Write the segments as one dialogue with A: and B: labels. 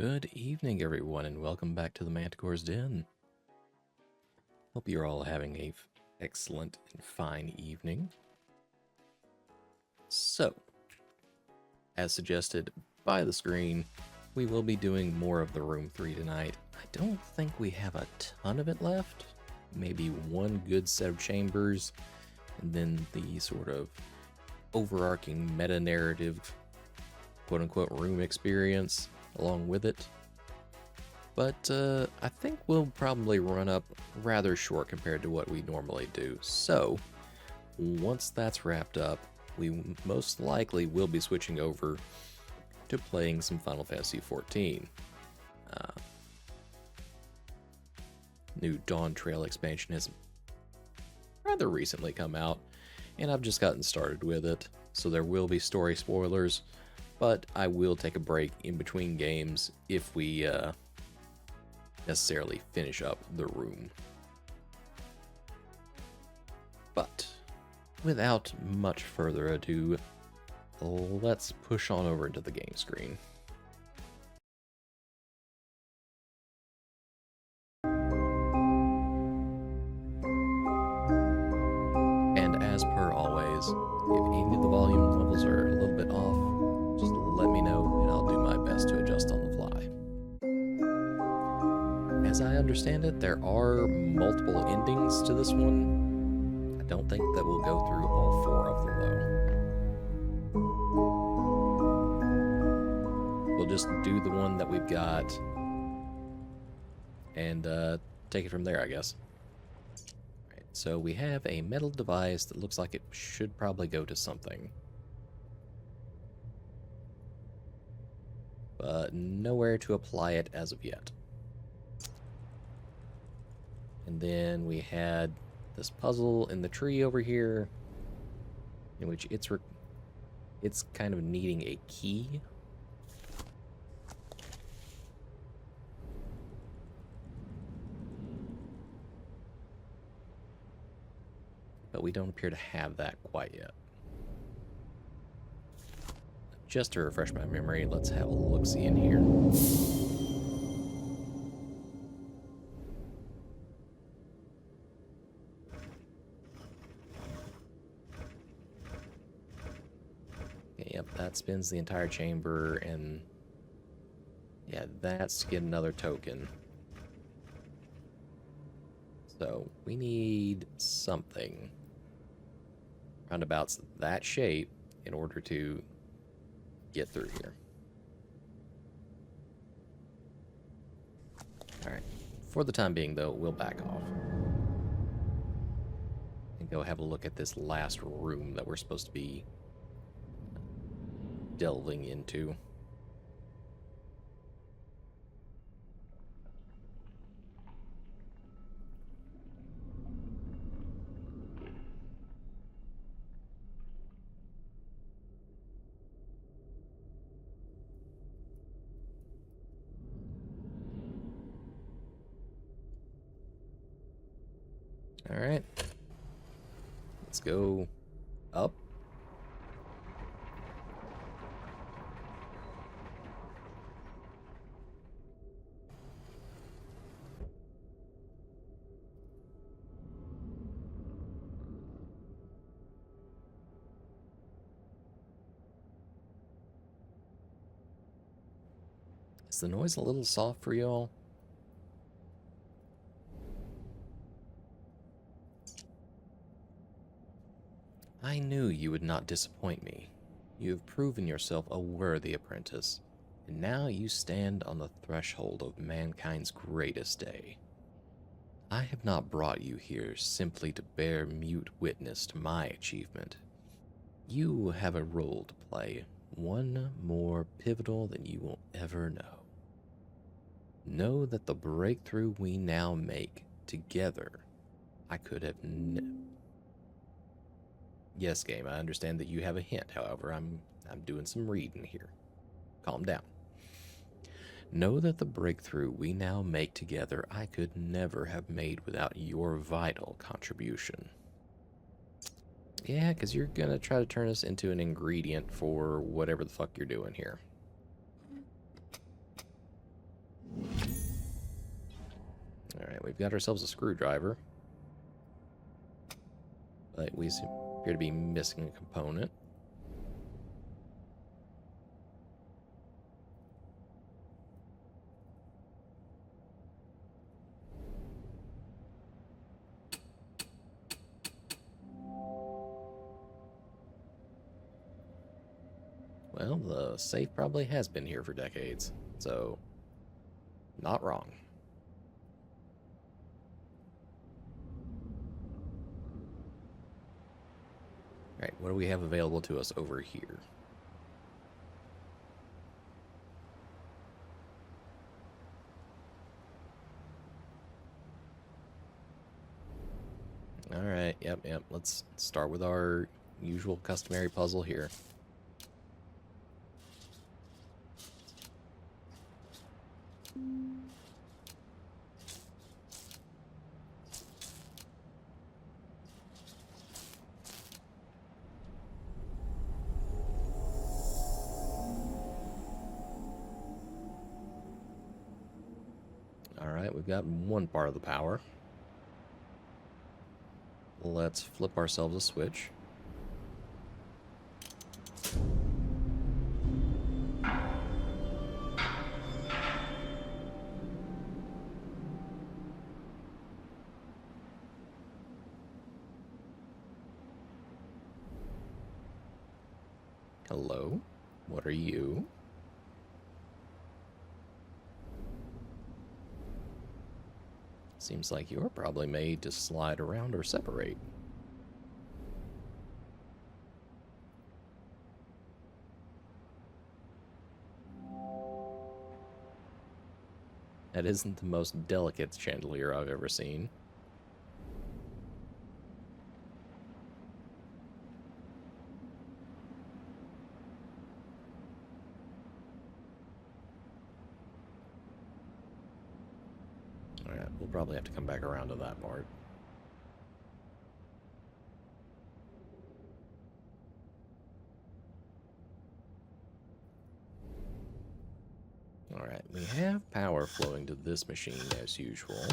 A: Good evening, everyone, and welcome back to the Manticore's Den. Hope you're all having a excellent and fine evening. So, as suggested by the screen, we will be doing more of the Room 3 tonight. I don't think we have a ton of it left. Maybe one good set of chambers, and then the sort of overarching meta-narrative, quote-unquote, room experience along with it. But I think we'll probably run up rather short compared to what we normally do. So, once that's wrapped up, we most likely will be switching over to playing some Final Fantasy XIV. New Dawn Trail expansion has rather recently come out, and I've just gotten started with it, so there will be story spoilers, but I will take a break in between games if we necessarily finish up the room. But without much further ado, let's push on over into the game screen. And as per always, if any of the volume levels are a little bit off, just let me know and I'll do my best to adjust on the fly. As I understand it, there are multiple endings to this one. I don't think that we'll go through all 4 of them, though. We'll just do the one that we've got and take it from there, I guess. Right, so we have a metal device that looks like it should probably go to something, but nowhere to apply it as of yet. And then we had this puzzle in the tree over here, in which it's kind of needing a key. But we don't appear to have that quite yet. Just to refresh my memory, let's have a look-see in here. Yep, that spins the entire chamber, and yeah, that's to get another token. So we need something roundabouts that shape in order to get through here. Alright, for the time being though, we'll back off and go have a look at this last room that we're supposed to be delving into. Alright, let's go up. Is the noise a little soft for y'all? I knew you would not disappoint me. You have proven yourself a worthy apprentice, and now you stand on the threshold of mankind's greatest day. I have not brought you here simply to bear mute witness to my achievement. You have a role to play, one more pivotal than you will ever know. Know that the breakthrough we now make together, I could have Yes, game, I understand that you have a hint. However, I'm doing some reading here. Calm down. Know that the breakthrough we now make together, I could never have made without your vital contribution. Yeah, because you're going to try to turn us into an ingredient for whatever the fuck you're doing here. Alright, we've got ourselves a screwdriver. But we appear to be missing a component. Well, the safe probably has been here for decades, so not wrong. Alright, what do we have available to us over here? Alright, yep. Let's start with our usual customary puzzle here. Alright, we've got one part of the power. Let's flip ourselves a switch. Hello? What are you? Seems like you're probably made to slide around or separate. That isn't the most delicate chandelier I've ever seen. Alright, we'll probably have to come back around to that part. Alright, we have power flowing to this machine as usual.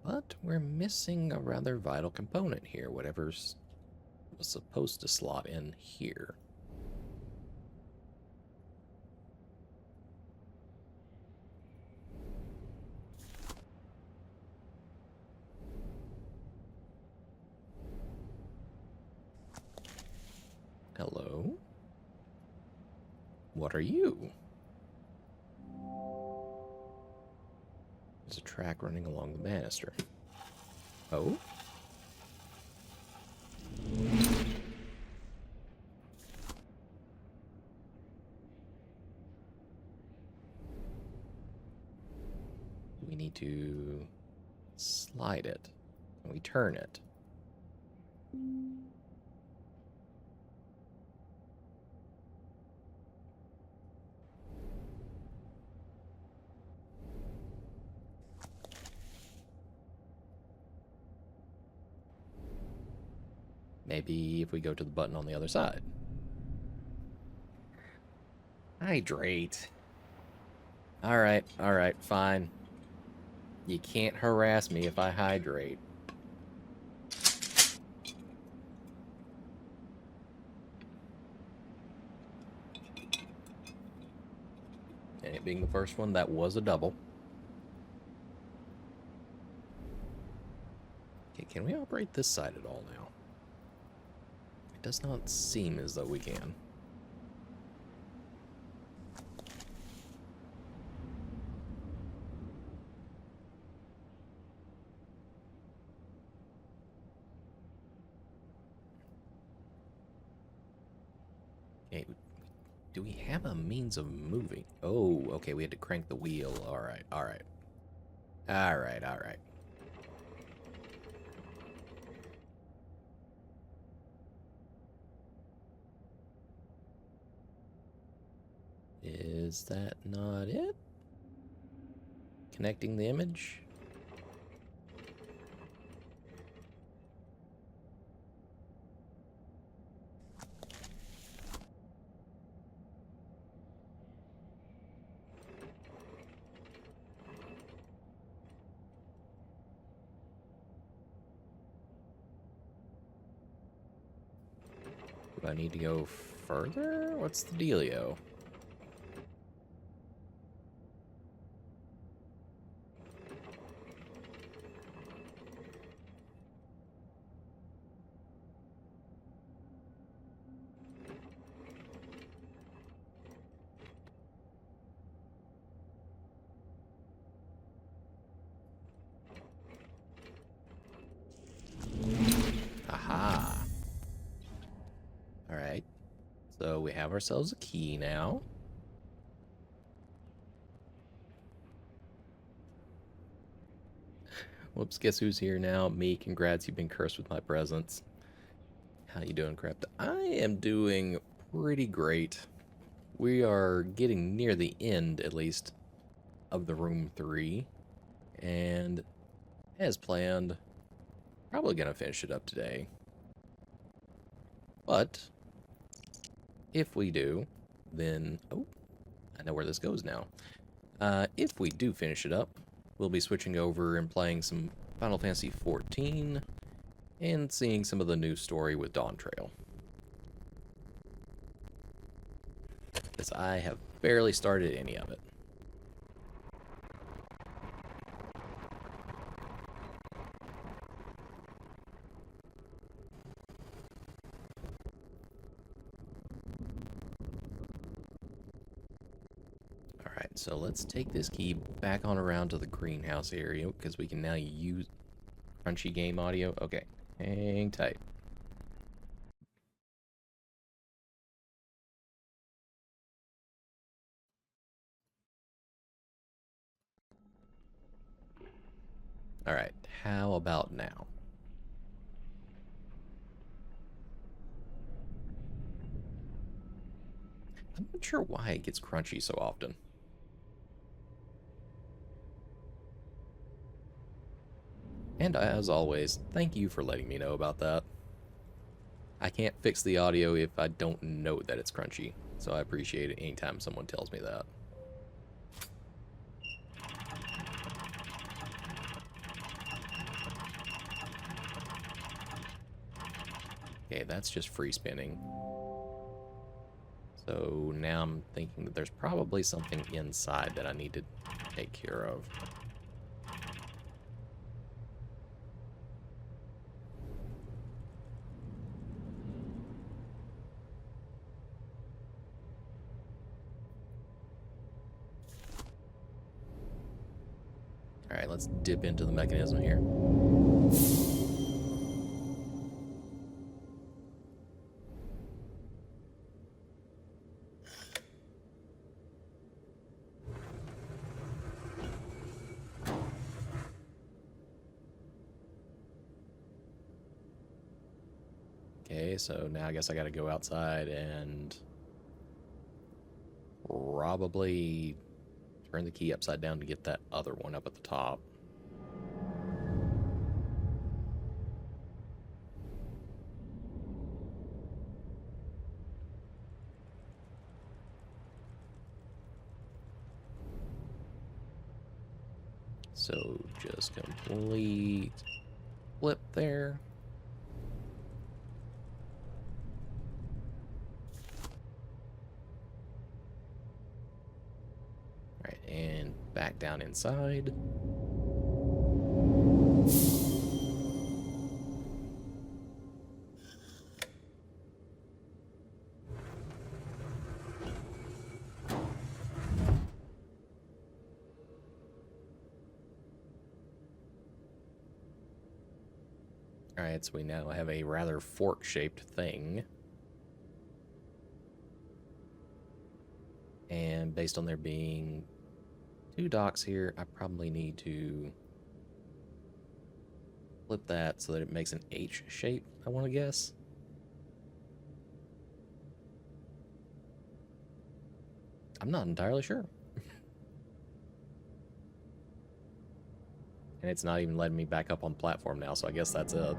A: But we're missing a rather vital component here, whatever's was supposed to slot in here. Hello? What are you? There's a track running along the banister. Oh? We need to slide it. Can we turn it? Maybe if we go to the button on the other side. Hydrate. Alright, fine. You can't harass me if I hydrate. And it being the first one, that was a double. Okay, can we operate this side at all now? It does not seem as though we can. Okay, do we have a means of moving? Oh, okay, we had to crank the wheel. Alright. Is that not it? Connecting the image? Do I need to go further? What's the dealio? Aha. Alright. So we have ourselves a key now. Whoops, guess who's here now? Me. Congrats, you've been cursed with my presence. How you doing, Crypt? I am doing pretty great. We are getting near the end, at least, of the room 3. And as planned, probably going to finish it up today. But if we do, then... Oh, I know where this goes now. If we do finish it up, we'll be switching over and playing some Final Fantasy XIV and seeing some of the new story with Dawntrail. Because I have barely started any of it. Alright, so let's take this key back on around to the greenhouse area, because we can now use Crunchy Game Audio. Okay, hang tight. Alright, how about now? I'm not sure why it gets crunchy so often. And as always, thank you for letting me know about that. I can't fix the audio if I don't know that it's crunchy, so I appreciate it anytime someone tells me that. Okay, that's just free spinning. So now I'm thinking that there's probably something inside that I need to take care of. Alright, let's dip into the mechanism here. Okay, so now I guess I gotta go outside and probably turn the key upside down to get that other one up at the top. So just complete flip there. Alright, and back down inside. Alright, so we now have a rather fork-shaped thing. And based on there being 2 docks here, I probably need to flip that so that it makes an H shape, I want to guess. I'm not entirely sure. And it's not even letting me back up on platform now, so I guess that's it.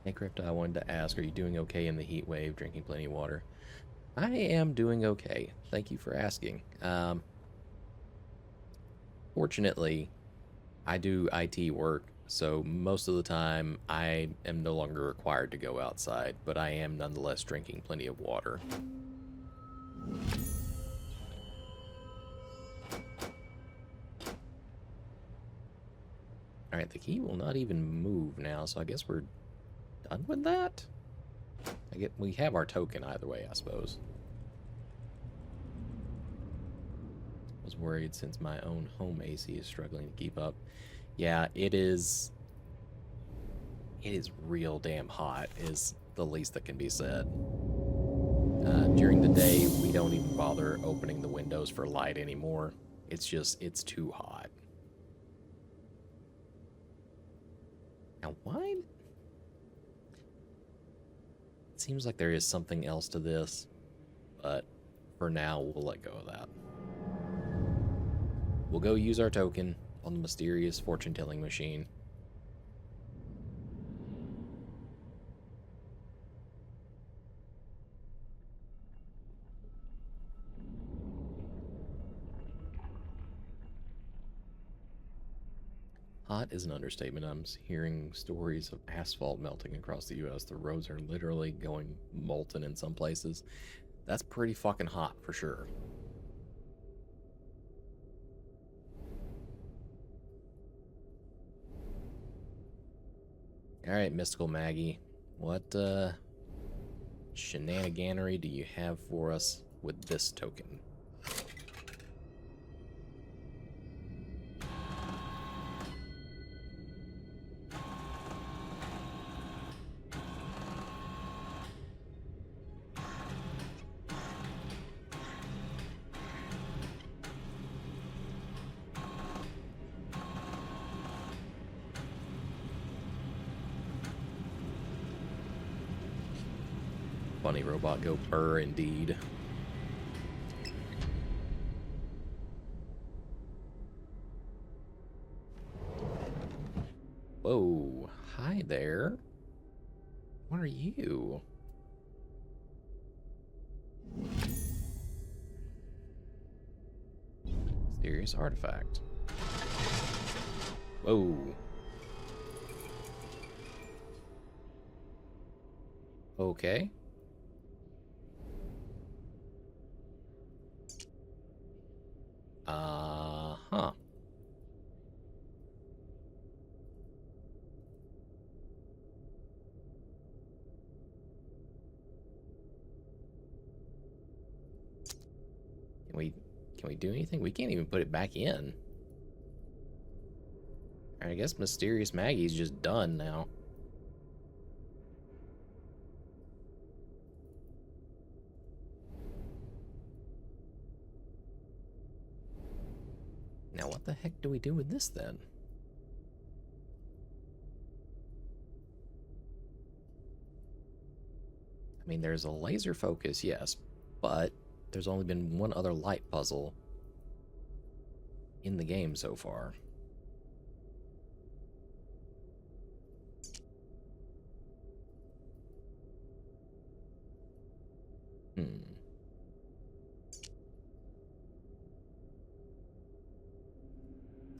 A: Hey Crypto, I wanted to ask, are you doing okay in the heat wave, drinking plenty of water? I am doing okay. Thank you for asking. Fortunately, I do IT work, so most of the time I am no longer required to go outside, but I am nonetheless drinking plenty of water. Alright, the key will not even move now, so I guess we're done with that? We have our token either way, I suppose. I was worried since my own home AC is struggling to keep up. Yeah, it is real damn hot, is the least that can be said. During the day, we don't even bother opening the windows for light anymore. It's just, it's too hot. Now, why? It seems like there is something else to this, but for now, we'll let go of that. We'll go use our token on the mysterious fortune-telling machine. Hot is an understatement. I'm hearing stories of asphalt melting across the U.S. The roads are literally going molten in some places. That's pretty fucking hot for sure. Alright, Mystical Maggie. What shenaniganery do you have for us with this token? Funny robot go purr indeed. Whoa, hi there. What are you? Mysterious artifact. Whoa. Okay. Huh. Can we do anything? We can't even put it back in. I guess Mysterious Maggie's just done now. Now what the heck do we do with this then? I mean, there's a laser focus, yes, but there's only been one other light puzzle in the game so far.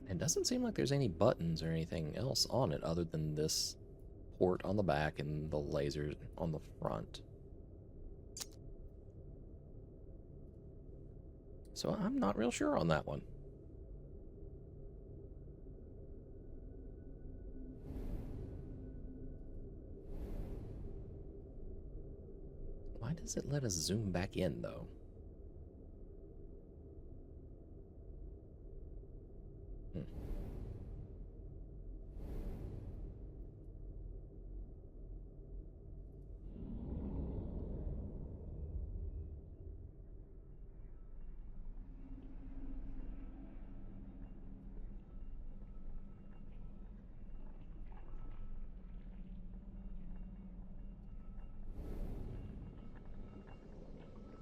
A: It doesn't seem like there's any buttons or anything else on it other than this port on the back and the laser on the front. So I'm not real sure on that one. Why does it let us zoom back in, though?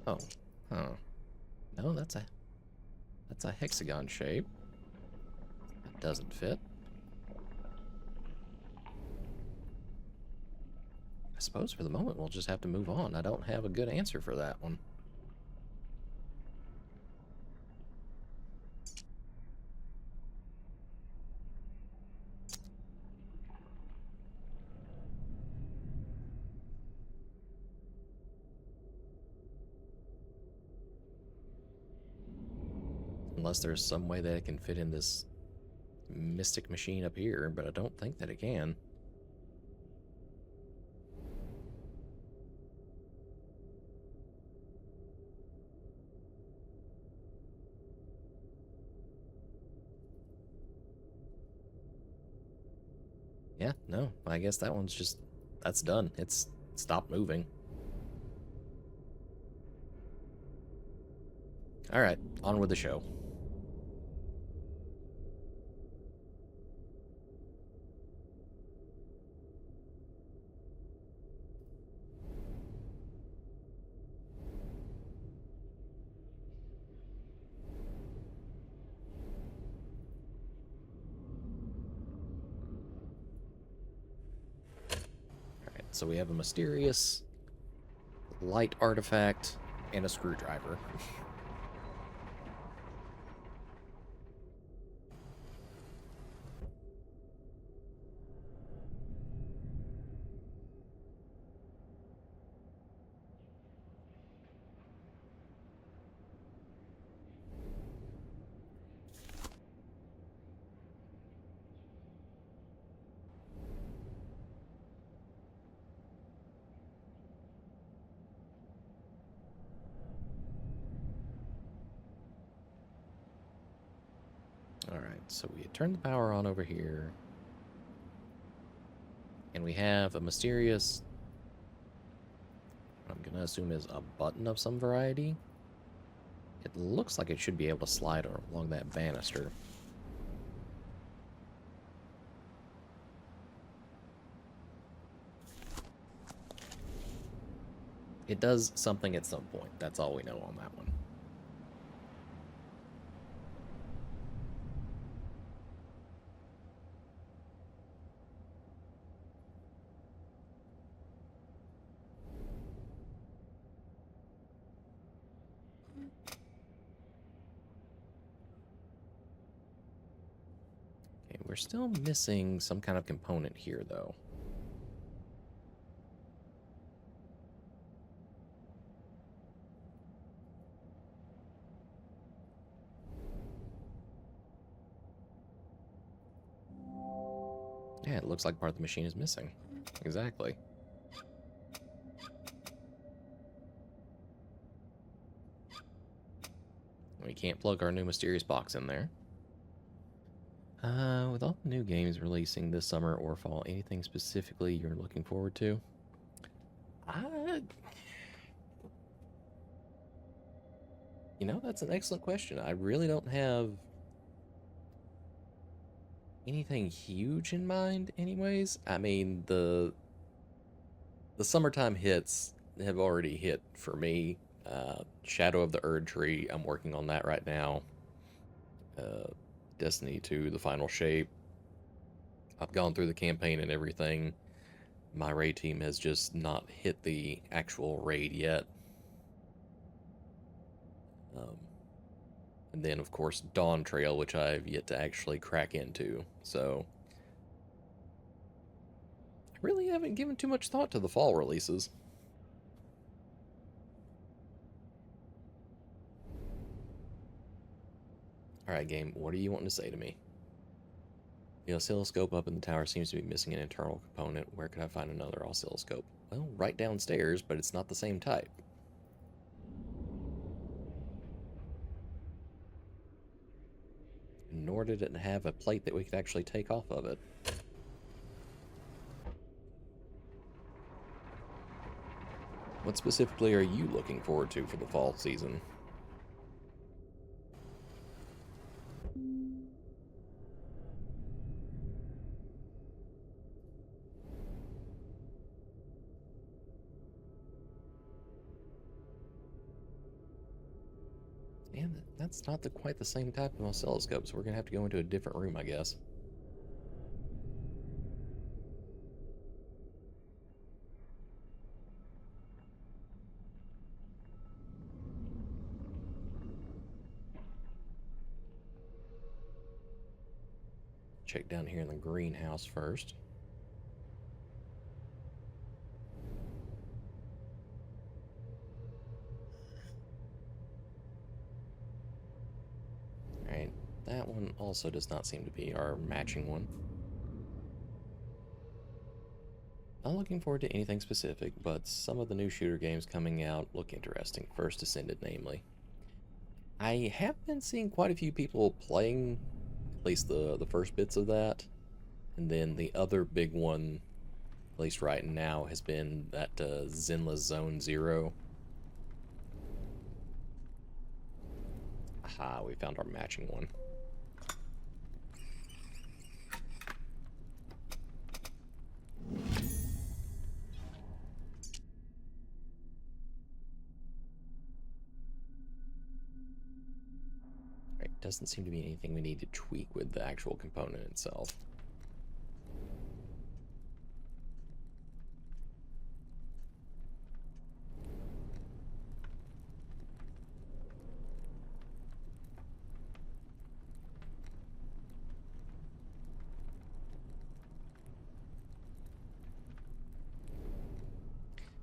A: Oh, huh. No, that's a hexagon shape. That doesn't fit. I suppose for the moment we'll just have to move on. I don't have a good answer for that one. Unless there's some way that it can fit in this mystic machine up here, but I don't think that it can. Yeah, no, I guess that one's just, that's done. It's stopped moving. All right, on with the show. All right, so we have a mysterious light artifact and a screwdriver. Alright, so we turn the power on over here. And we have a mysterious, what I'm going to assume is a button of some variety. It looks like it should be able to slide along that banister. It does something at some point. That's all we know on that one. Okay, we're still missing some kind of component here, though. Yeah, it looks like part of the machine is missing. Exactly. We can't plug our new mysterious box in there. With all the new games releasing this summer or fall, anything specifically you're looking forward to? You know, that's an excellent question. I really don't have anything huge in mind anyways. I mean, the summertime hits have already hit for me. Shadow of the Erdtree, I'm working on that right now. Destiny 2, The Final Shape. I've gone through the campaign and everything. My raid team has just not hit the actual raid yet. And then, of course, Dawntrail, which I've yet to actually crack into. So, I really haven't given too much thought to the fall releases. Alright, game, what are you wanting to say to me? The oscilloscope up in the tower seems to be missing an internal component. Where could I find another oscilloscope? Well, right downstairs, but it's not the same type. Nor did it have a plate that we could actually take off of it. What specifically are you looking forward to for the fall season? And that's not quite the same type of oscilloscope, so we're going to have to go into a different room, I guess. Check down here in the greenhouse first. That one also does not seem to be our matching one. Not looking forward to anything specific, but some of the new shooter games coming out look interesting. First Ascended, namely. I have been seeing quite a few people playing at least the first bits of that. And then the other big one, at least right now, has been that Zenless Zone Zero. Aha, we found our matching one. Right, doesn't seem to be anything we need to tweak with the actual component itself.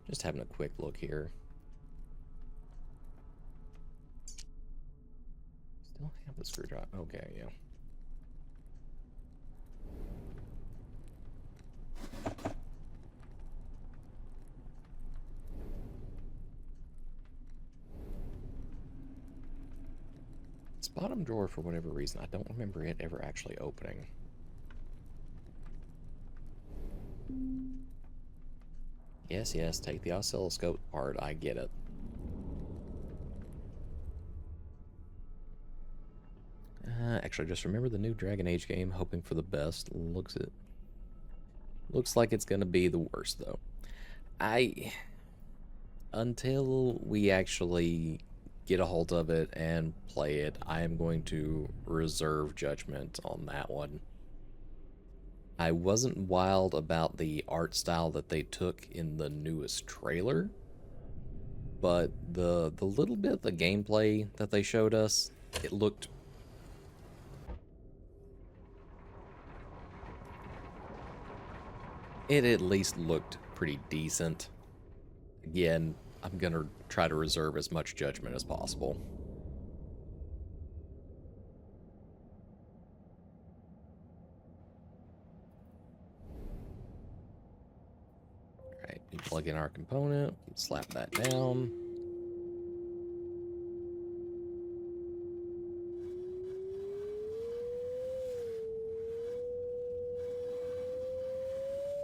A: Just having a quick look here. Still have the screwdriver. Okay, yeah. This bottom drawer, for whatever reason, I don't remember it ever actually opening. Yes, yes, take the oscilloscope apart. I get it. Actually, just remember the new Dragon Age game. Hoping for the best. Looks like it's gonna be the worst though. Until we actually get a hold of it and play it, I am going to reserve judgment on that one. I wasn't wild about the art style that they took in the newest trailer, but the little bit of the gameplay that they showed us, it at least looked pretty decent. Again, I'm gonna try to reserve as much judgment as possible. Alright, we plug in our component, slap that down.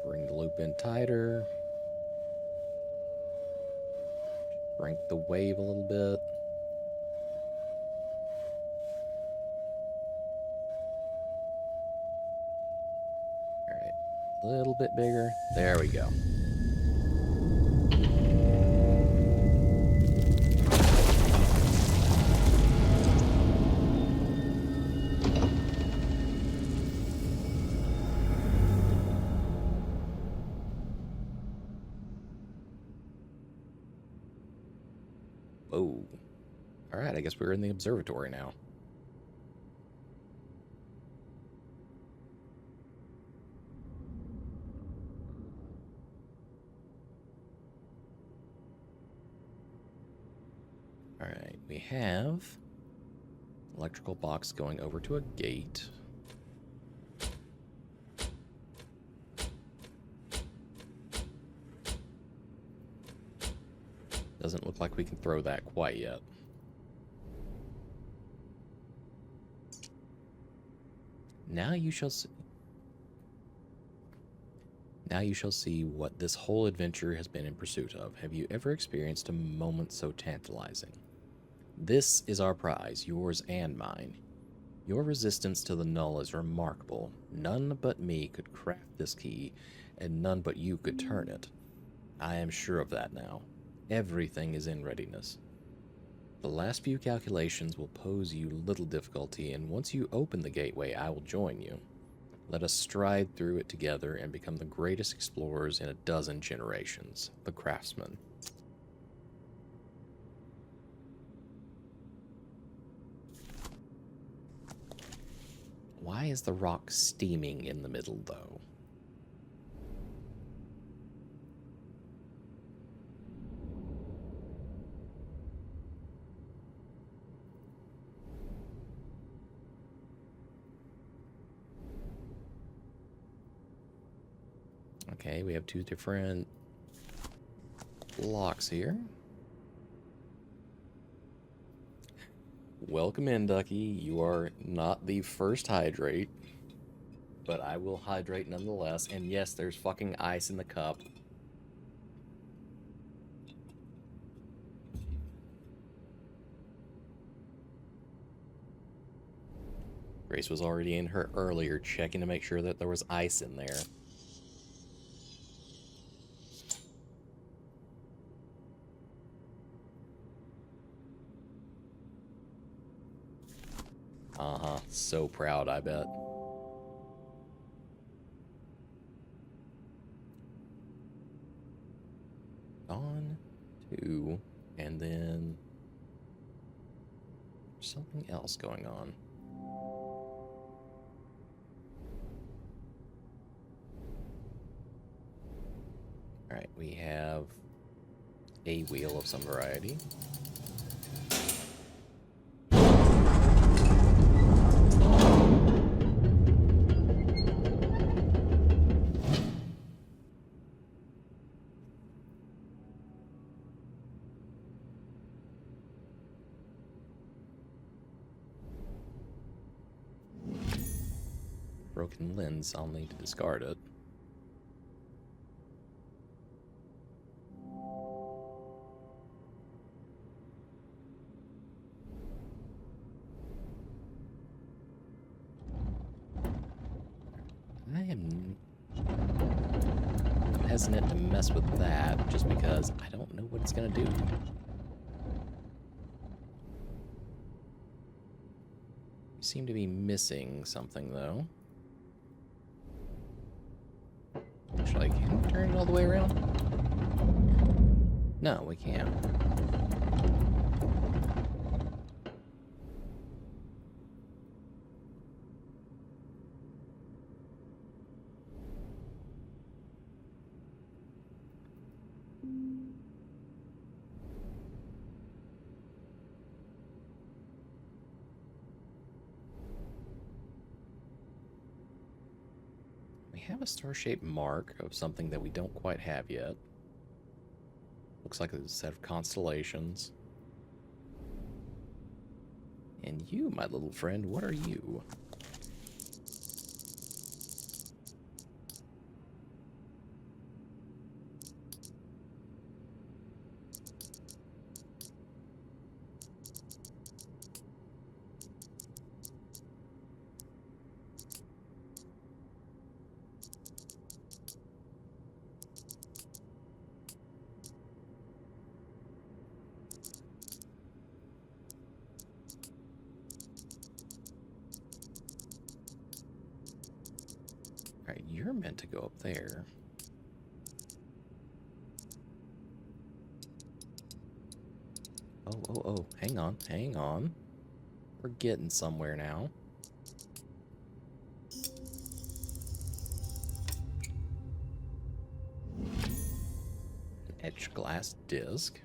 A: Bring the loop in tighter. Crank the wave a little bit. Alright, a little bit bigger. There we go. Oh. Alright, I guess we're in the observatory now. Alright, we have electrical box going over to a gate. Doesn't look like we can throw that quite yet. Now you shall see what this whole adventure has been in pursuit of. Have you ever experienced a moment so tantalizing? This is our prize, yours and mine. Your resistance to the null is remarkable. None but me could craft this key, and none but you could turn it. I am sure of that now. Everything is in readiness. The last few calculations will pose you little difficulty, and once you open the gateway, I will join you. Let us stride through it together and become the greatest explorers in a dozen generations, the craftsmen. Why is the rock steaming in the middle, though? Okay, we have two different blocks here. Welcome in, Ducky. You are not the first hydrate, but I will hydrate nonetheless. And yes, there's fucking ice in the cup. Grace was already in here earlier checking to make sure that there was ice in there. Uh-huh. So proud, I bet. On, two, and then something else going on. Alright, we have a wheel of some variety. Broken lens, I'll need to discard it. I'm hesitant to mess with that just because I don't know what it's gonna do. We seem to be missing something though. Actually, can we turn it all the way around? No, we can't. We have a star-shaped mark of something that we don't quite have yet. Looks like a set of constellations. And you, my little friend, what are you? Alright, you're meant to go up there. Oh, hang on. We're getting somewhere now. An etched glass disc.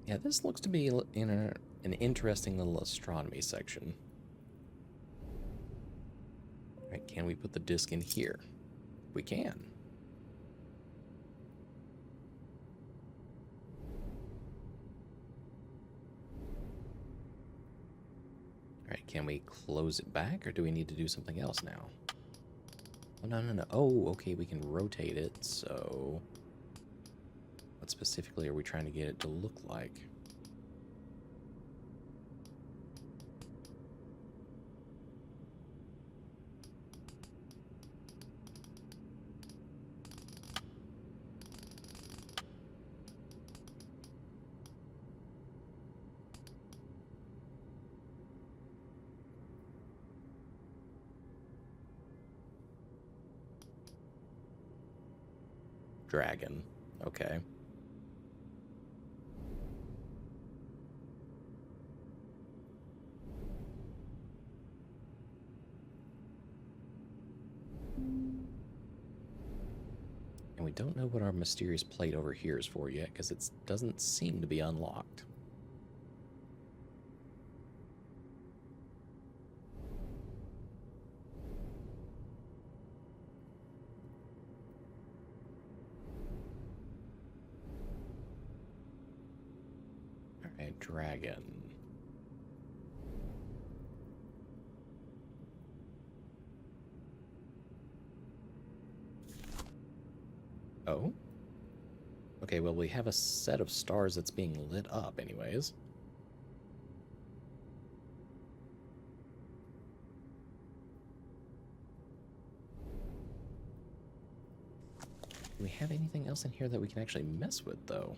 A: Yeah, this looks to be in an interesting little astronomy section. Alright, can we put the disc in here? We can. Alright, can we close it back, or do we need to do something else now? Oh, no. Oh, okay, we can rotate it, so... What specifically are we trying to get it to look like? Dragon. Okay. And we don't know what our mysterious plate over here is for yet, because it doesn't seem to be unlocked. dragon. Oh? Okay, well, we have a set of stars that's being lit up anyways. Do we have anything else in here that we can actually mess with, though?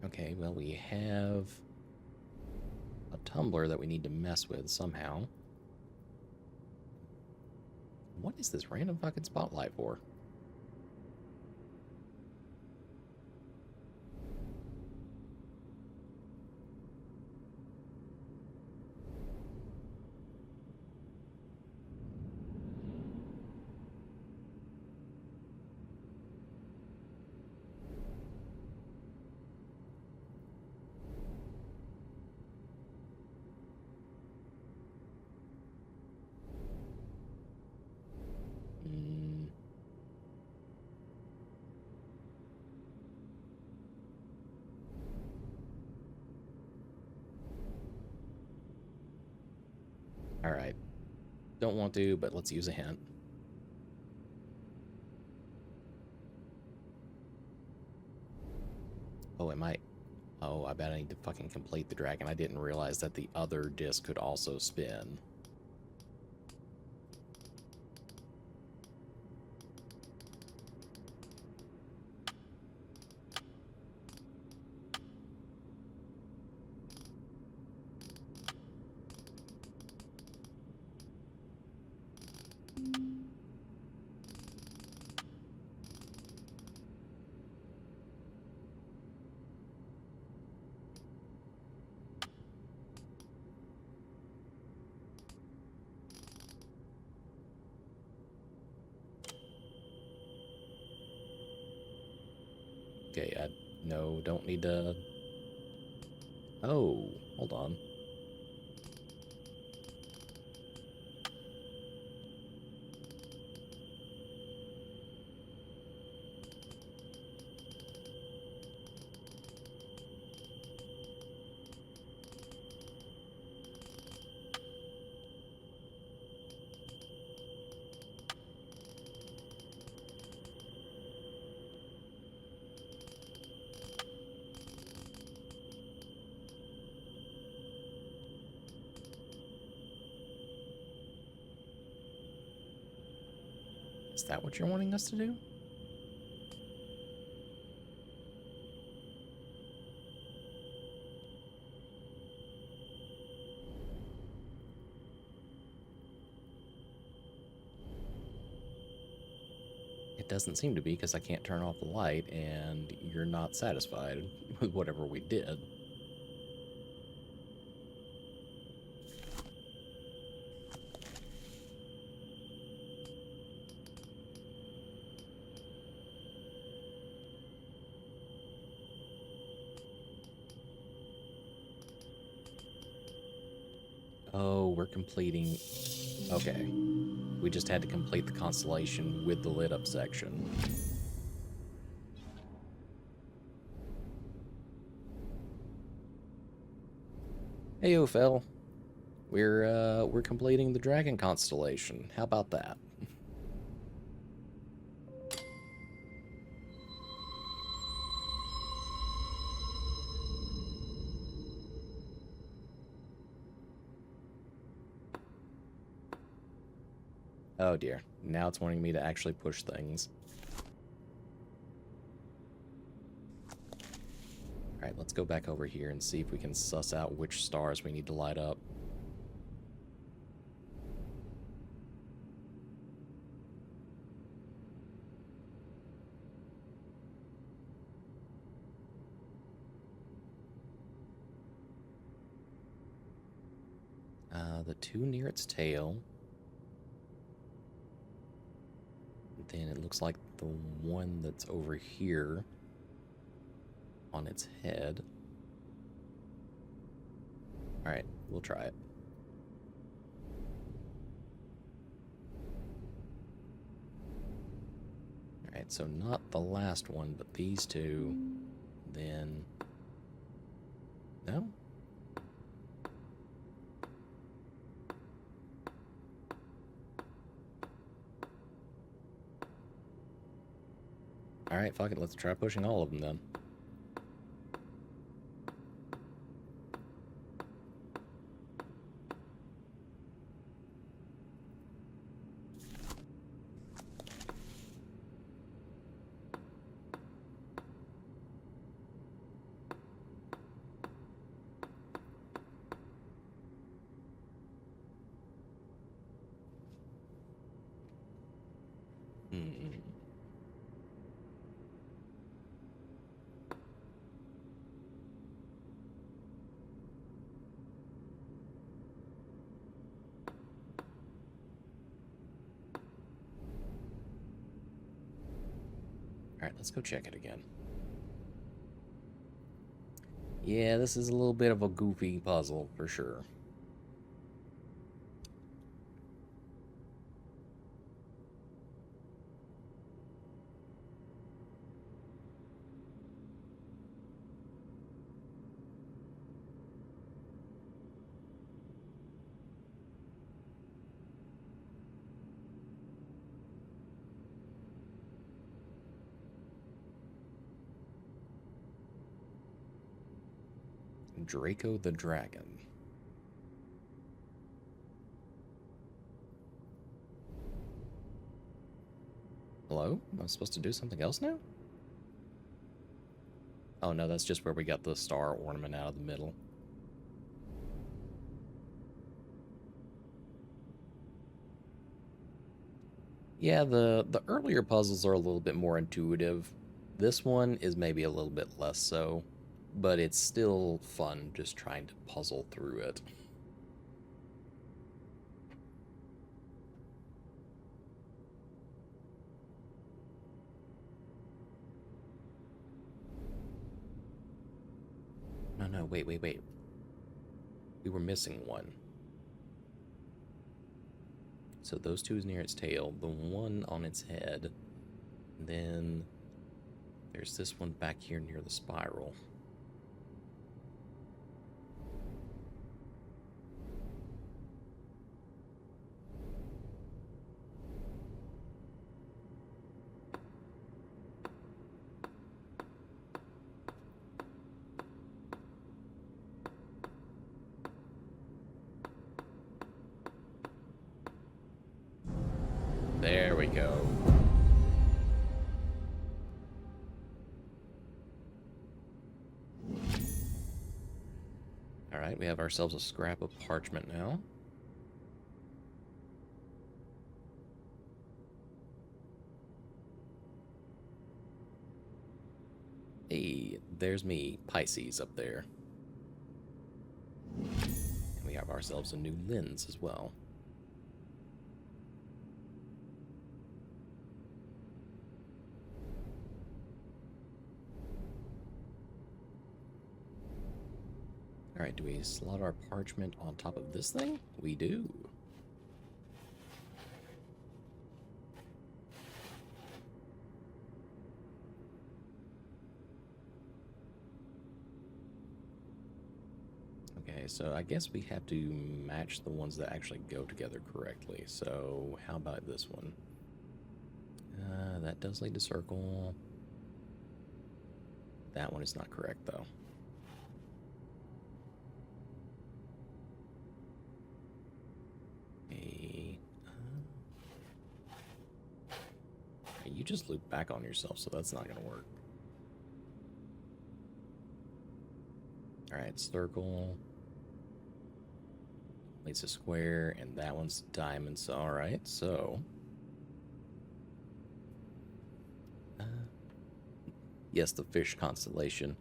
A: Okay, well, we have a tumbler that we need to mess with somehow. What is this random fucking spotlight for? Alright. Don't want to, but let's use a hint. Oh, it might. Oh, I bet I need to fucking complete the dragon. I didn't realize that the other disc could also spin. Okay, no, don't need to... Oh, hold on. Is that what you're wanting us to do? It doesn't seem to be, because I can't turn off the light, and you're not satisfied with whatever we did. Oh, we're completing... Okay. We just had to complete the constellation with the lit up section. Heyo, Phil. We're completing the dragon constellation. How about that? Oh dear. Now it's wanting me to actually push things. Alright, let's go back over here and see if we can suss out which stars we need to light up. The two near its tail. Then it looks like the one that's over here on its head. Alright, we'll try it. Alright, so not the last one, but these two. Then... No? Alright, fuck it, let's try pushing all of them then. Alright, let's go check it again. Yeah, this is a little bit of a goofy puzzle, for sure. Draco the Dragon. Hello? Am I supposed to do something else now? Oh no, that's just where we got the star ornament out of the middle. Yeah, the earlier puzzles are a little bit more intuitive. This one is maybe a little bit less so, but it's still fun just trying to puzzle through it. No, wait. We were missing one. So those two is near its tail, the one on its head. Then there's this one back here near the spiral. There we go. Alright, we have ourselves a scrap of parchment now. Hey, there's me, Pisces, up there. And we have ourselves a new lens as well. Alright, do we slot our parchment on top of this thing? We do. Okay, so I guess we have to match the ones that actually go together correctly. So how about this one? That does lead to circle. That one is not correct, though. You just loop back on yourself, so that's not gonna work. Alright, circle. Leads to square, and that one's diamonds. Alright, so... yes, the fish constellation.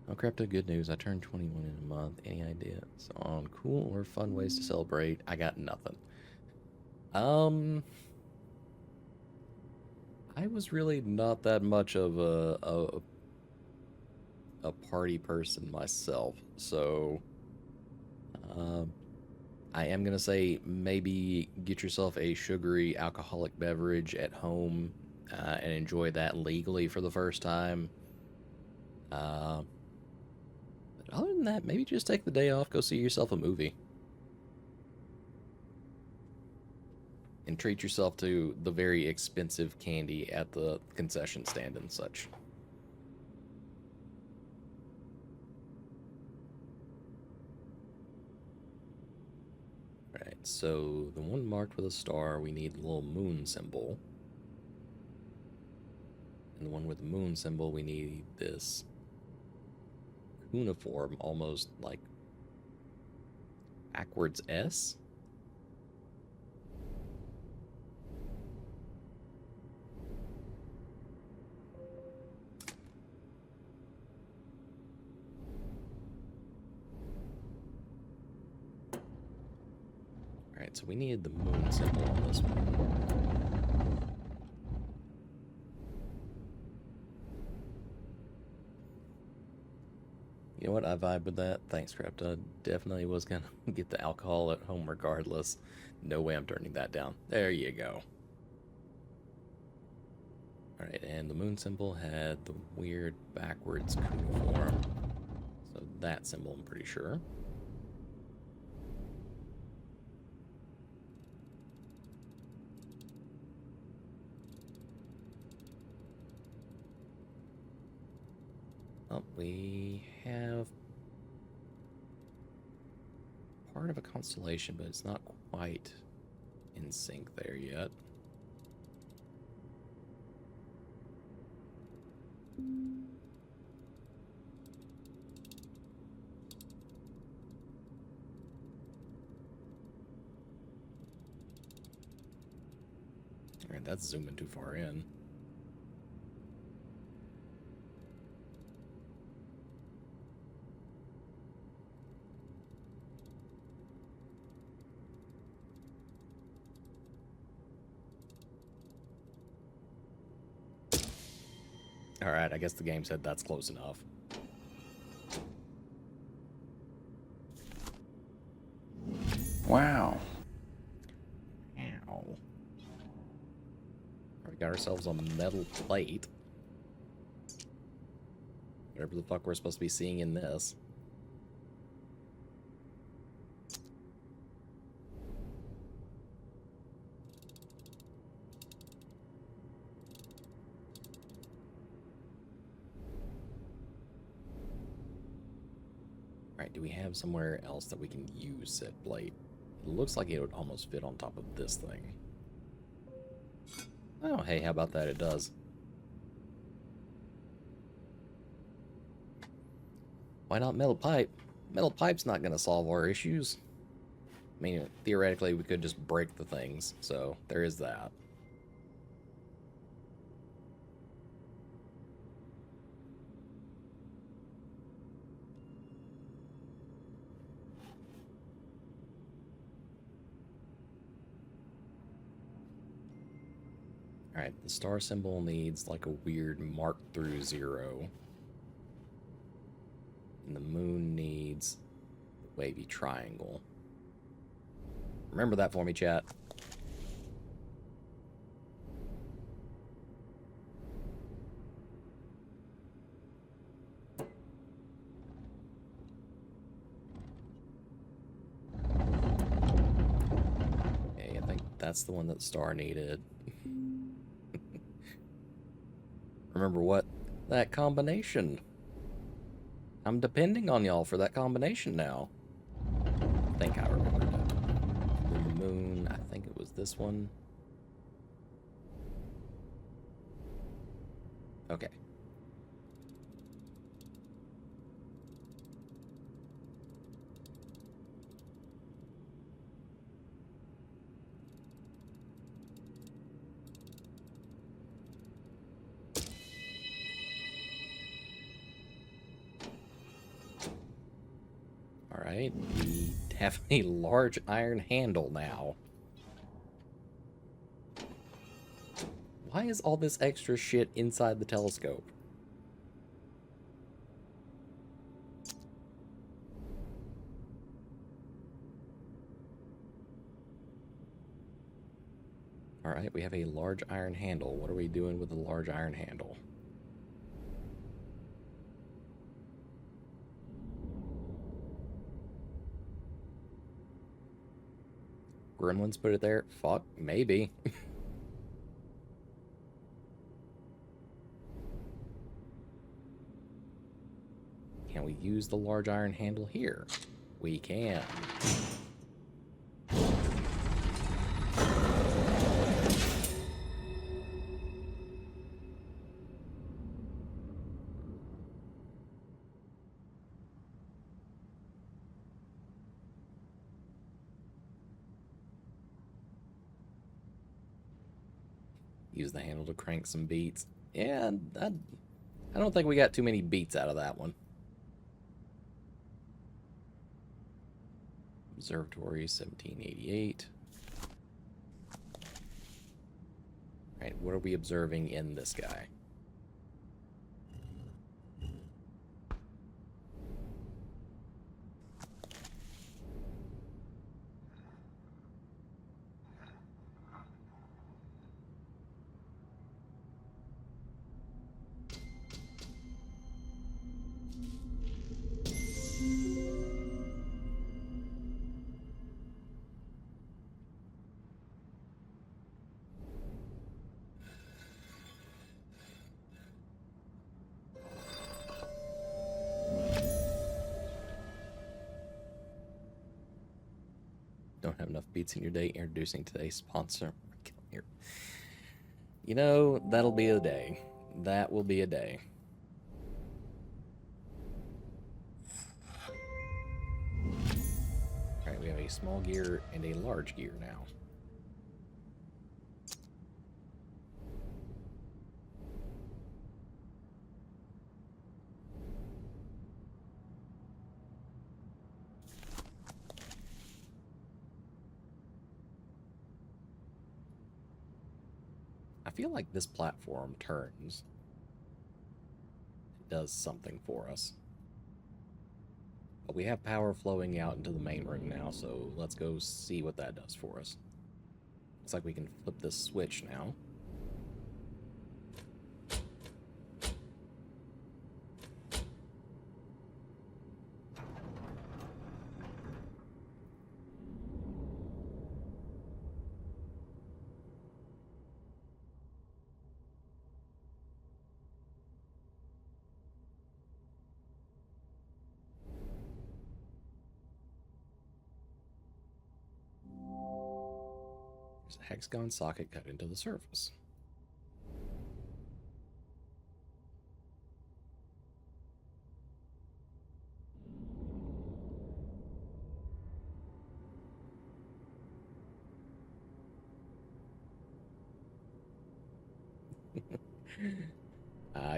A: Oh, Crypto, good news. I turned 21 in a month. Any ideas on cool or fun ways to celebrate? I got nothing. I was really not that much of a party person myself, so I am going to say maybe get yourself a sugary alcoholic beverage at home and enjoy that legally for the first time. But other than that, maybe just take the day off, go see yourself a movie. And treat yourself to the very expensive candy at the concession stand and such. Alright, so the one marked with a star, we need the little moon symbol. And the one with the moon symbol, we need this cuneiform, almost like backwards S. Alright, so we needed the moon symbol on this one. You know what? I vibe with that. Thanks, Krepta. Definitely was gonna get the alcohol at home regardless. No way I'm turning that down. There you go. Alright, and the moon symbol had the weird backwards cuneiform. So that symbol, I'm pretty sure. Oh, we have part of a constellation, but it's not quite in sync there yet. Alright, that's zooming too far in. Alright, I guess the game said that's close enough.
B: Wow.
A: Ow. We got ourselves a metal plate. Whatever the fuck we're supposed to be seeing in this. Alright, do we have somewhere else that we can use said plate? It looks like it would almost fit on top of this thing. Oh, hey, how about that? It does. Why not metal pipe? Metal pipe's not going to solve our issues. I mean, theoretically, we could just break the things, so there is that. Alright, the star symbol needs like a weird mark through 0. And the moon needs the wavy triangle. Remember that for me, chat. Okay, I think that's the one that the star needed. Remember what? That combination. I'm depending on y'all for that combination now. I think I remembered it. The moon, I think it was this one. Okay. Alright, we have a large iron handle now. Why is all this extra shit inside the telescope? Alright, we have a large iron handle. What are we doing with the large iron handle? Gremlins put it there? Fuck, maybe. Can we use the large iron handle here? We can. Use the handle to crank some beats. Yeah, I don't think we got too many beats out of that one. Observatory, 1788. Right, what are we observing in this guy? Don't have enough beats in your day. Introducing today's sponsor. You know, that'll be a day. That will be a day. Alright, we have a small gear and a large gear now. I feel like this platform turns. It does something for us. But we have power flowing out into the main room now, so let's go see what that does for us. Looks like we can flip this switch now. There's a hexagon socket cut into the surface.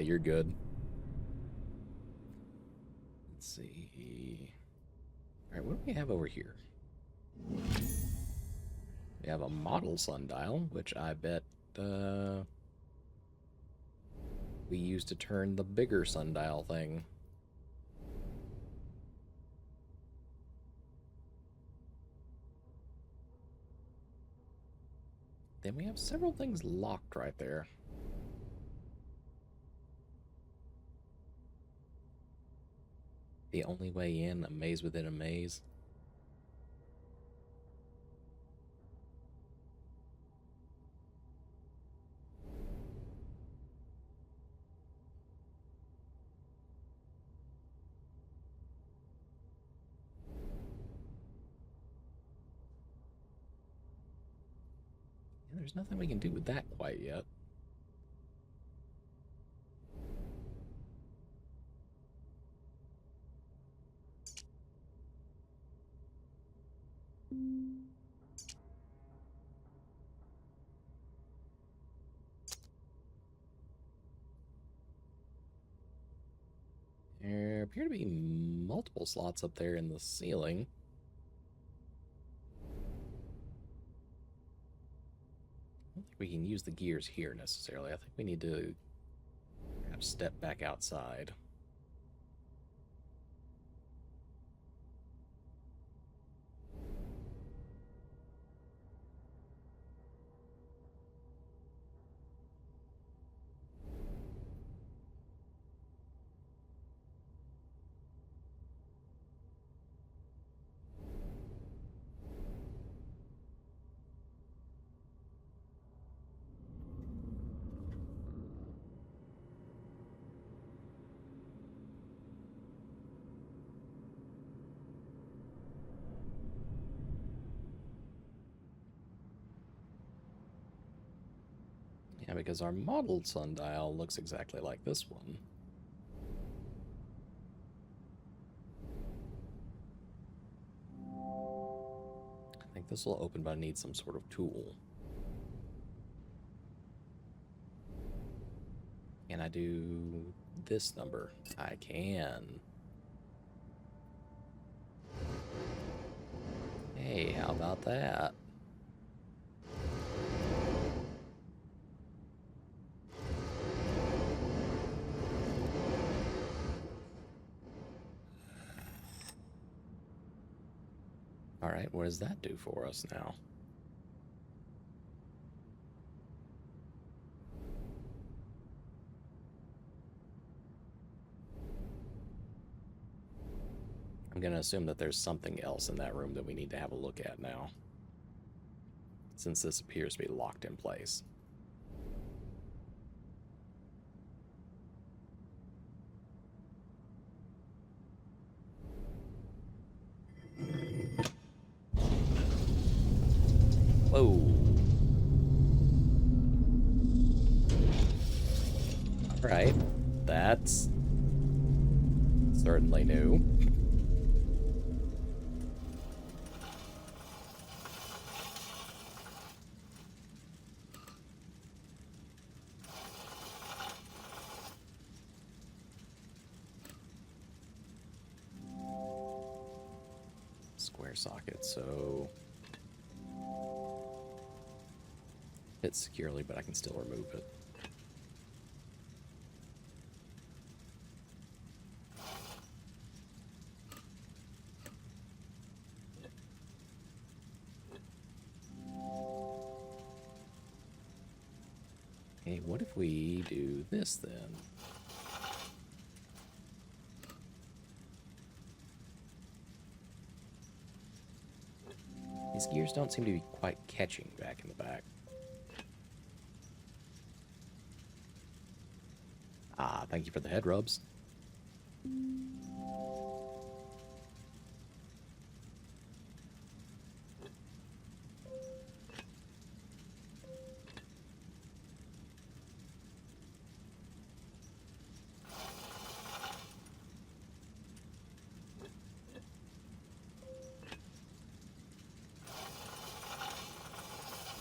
A: You're good. Let's see. All right, what do we have over here? We have a model sundial, which I bet we used to turn the bigger sundial thing. Then we have several things locked right there. The only way in, a maze within a maze. Yeah, there's nothing we can do with that quite yet. There appear to be multiple slots up there in the ceiling. I don't think we can use the gears here necessarily. I think we need to perhaps step back outside. because our modeled sundial looks exactly like this one. I think this will open, but I need some sort of tool. Can I do this number? I can. Hey, how about that? All right, what does that do for us now? I'm going to assume that there's something else in that room that we need to have a look at now, since this appears to be locked in place. Whoa. All right, that's certainly new. Square socket, so fits securely, but I can still remove it. Okay, what if we do this then? These gears don't seem to be quite catching back in the back. Ah, thank you for the head rubs.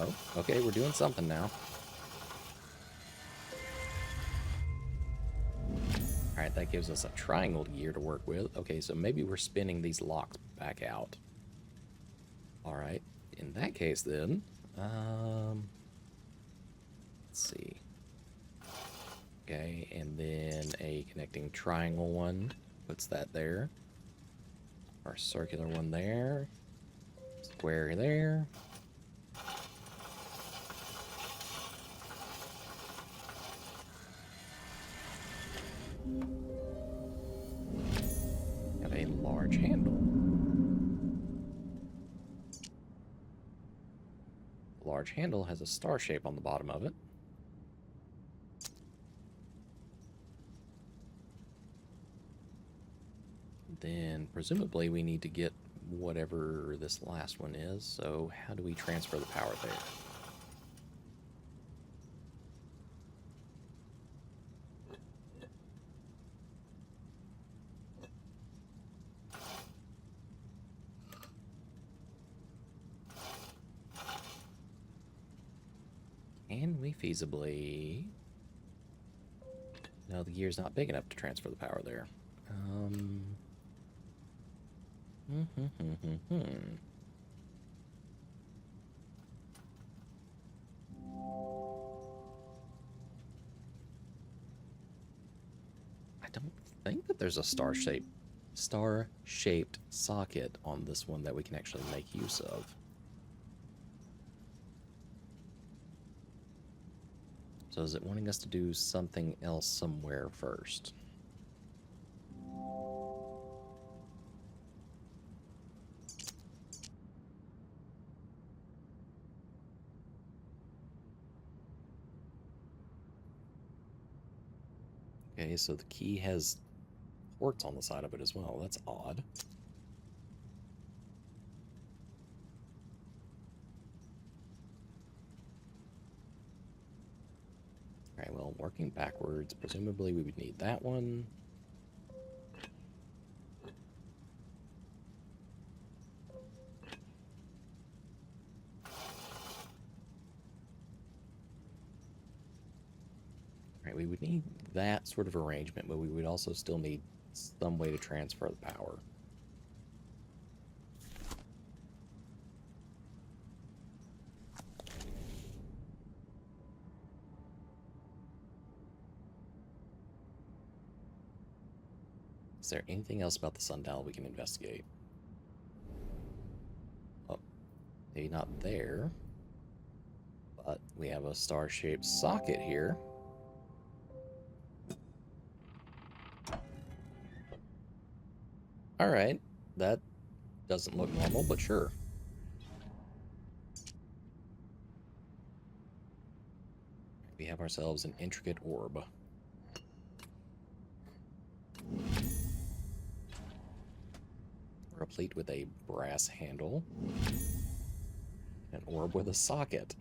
A: Oh, okay, we're doing something now. Alright, that gives us a triangle gear to work with. Okay, so maybe we're spinning these locks back out. Alright, in that case then, let's see. Okay, and then a connecting triangle one. Puts that there. Our circular one there. Square there. Have a large handle. The large handle has a star shape on the bottom of it. Then presumably we need to get whatever this last one is. So how do we transfer the power there? Can we feasibly... No, the gear's not big enough to transfer the power there. I don't think that there's a star-shaped socket on this one that we can actually make use of. So is it wanting us to do something else somewhere first? Okay, so the key has ports on the side of it as well. That's odd. So working backwards, presumably we would need that one. Right, we would need that sort of arrangement, but we would also still need some way to transfer the power. Is there anything else about the sundial we can investigate? Oh, maybe not there. But we have a star-shaped socket here. Alright, that doesn't look normal, but sure. We have ourselves an intricate orb. Replete with a brass handle. An orb with a socket.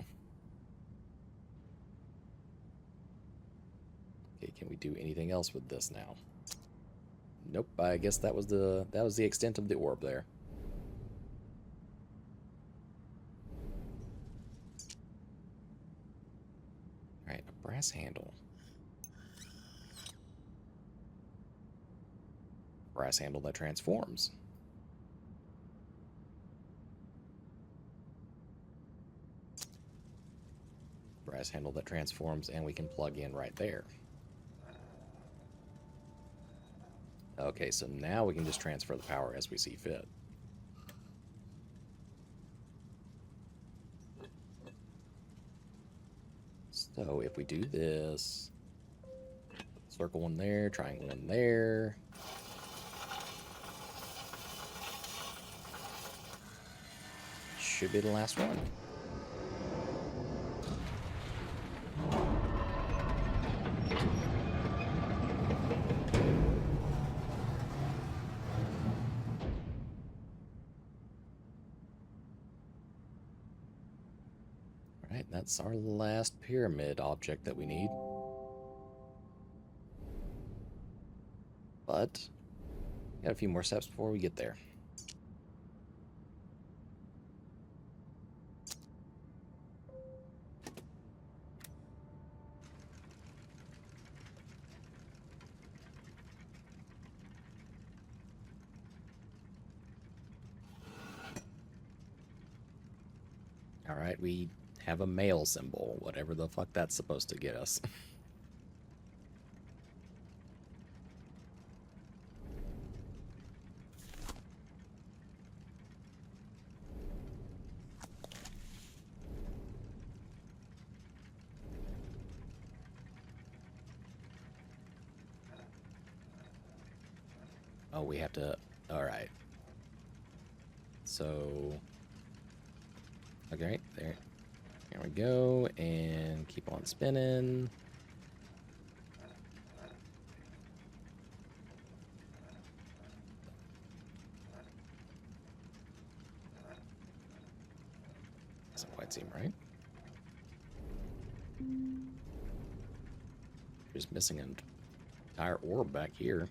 A: Okay, can we do anything else with this now? Nope, I guess that was the extent of the orb there. Alright, a brass handle. Brass handle that transforms. Brass handle that transforms, and we can plug in right there. Okay, so now we can just transfer the power as we see fit. So if we do this, circle one there, triangle one there. Should be the last one. Alright, that's our last pyramid object that we need. But, got a few more steps before we get there. Alright, we have a male symbol, whatever the fuck that's supposed to get us. Oh, we have to... Alright. So... Okay, there. Here we go, and keep on spinning. Doesn't quite seem right. Just missing an entire orb back here.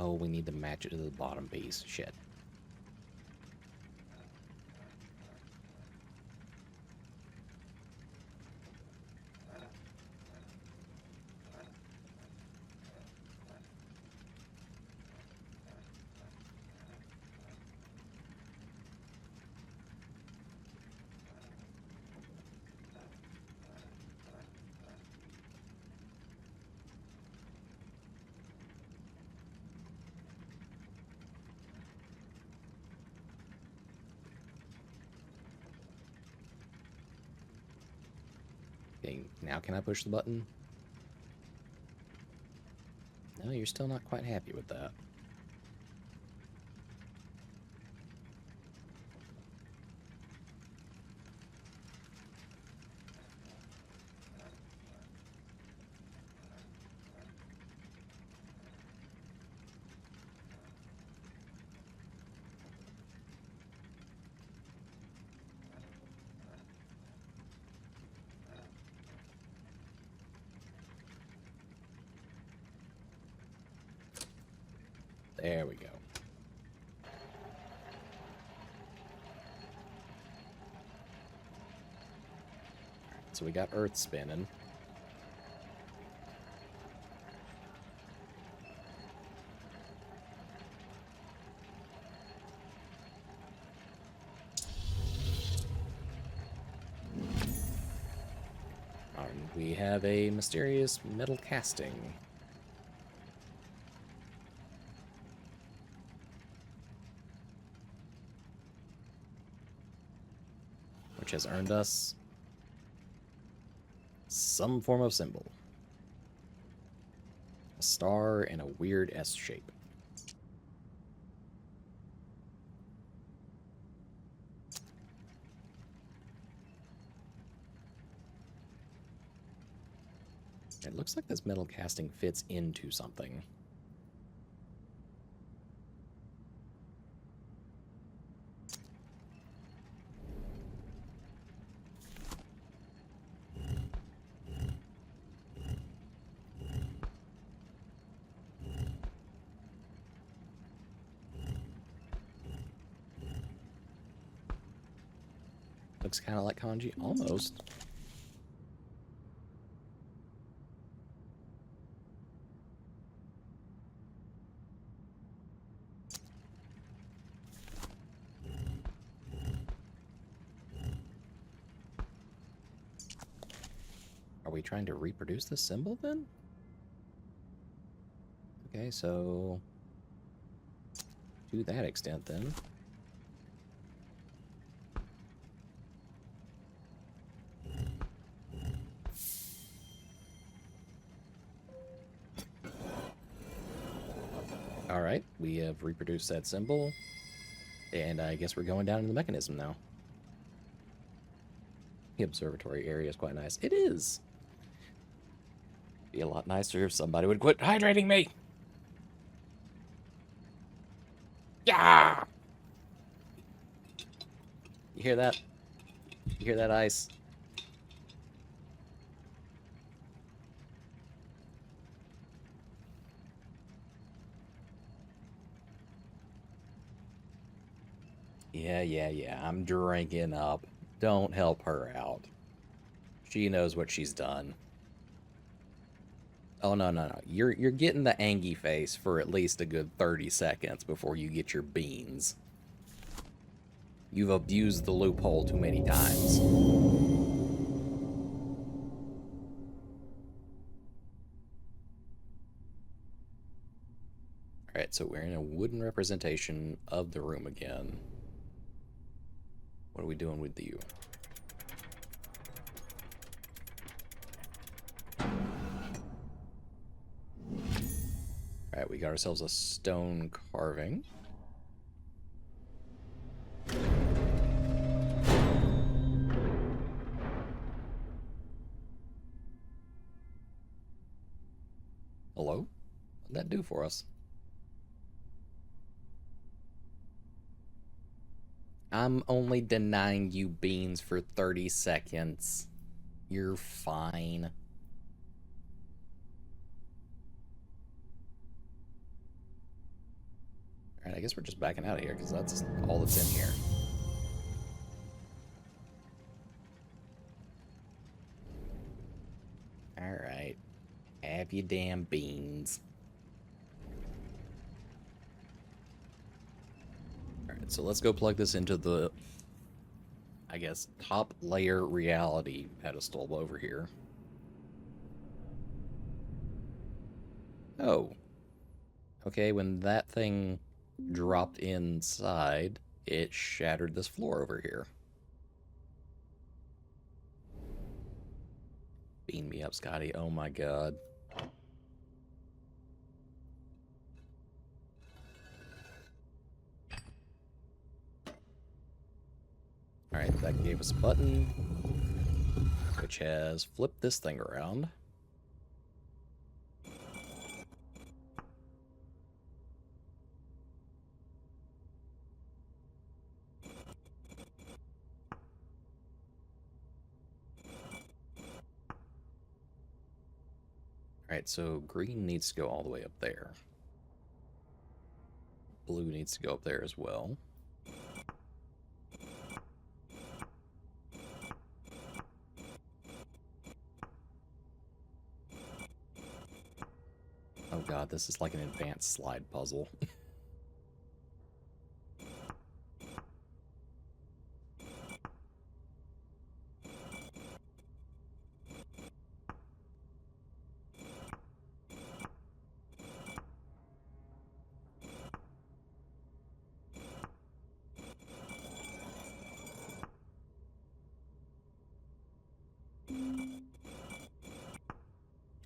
A: Oh, we need to match it to the bottom piece. Shit. Okay, now can I push the button? No, you're still not quite happy with that. There we go. So we got Earth spinning. We have a mysterious metal casting. Which has earned us some form of symbol. A star and a weird S shape. It looks like this metal casting fits into something. Looks kind of like kanji, almost. Are we trying to reproduce this symbol then? Okay, so to that extent then. Alright, we have reproduced that symbol. And I guess we're going down in the mechanism now. The observatory area is quite nice. It is! Be a lot nicer if somebody would quit hydrating me! Yeah! You hear that? You hear that ice? Yeah. I'm drinking up. Don't help her out. She knows what she's done. Oh, no. You're getting the Angie face for at least a good 30 seconds before you get your beans. You've abused the loophole too many times. Alright, so we're in a wooden representation of the room again. What are we doing with you? Alright, we got ourselves a stone carving. Hello? What'd that do for us? I'm only denying you beans for 30 seconds. You're fine. Alright, I guess we're just backing out of here because that's all that's in here. Alright. Have your damn beans. Alright, so let's go plug this into the, I guess, top layer reality pedestal over here. Oh. Okay, when that thing dropped inside, it shattered this floor over here. Beam me up, Scotty. Oh my god. Alright, that gave us a button, which has flipped this thing around. Alright, so green needs to go all the way up there. blue needs to go up there as well. Oh god, this is like an advanced slide puzzle.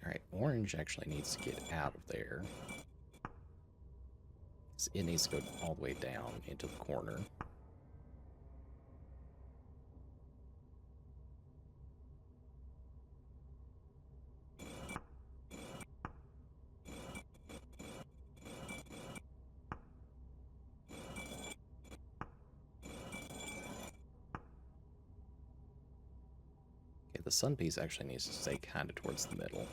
A: Alright, orange actually needs to get out of there. It needs to go all the way down into the corner. Okay, the sun piece actually needs to stay kind of towards the middle.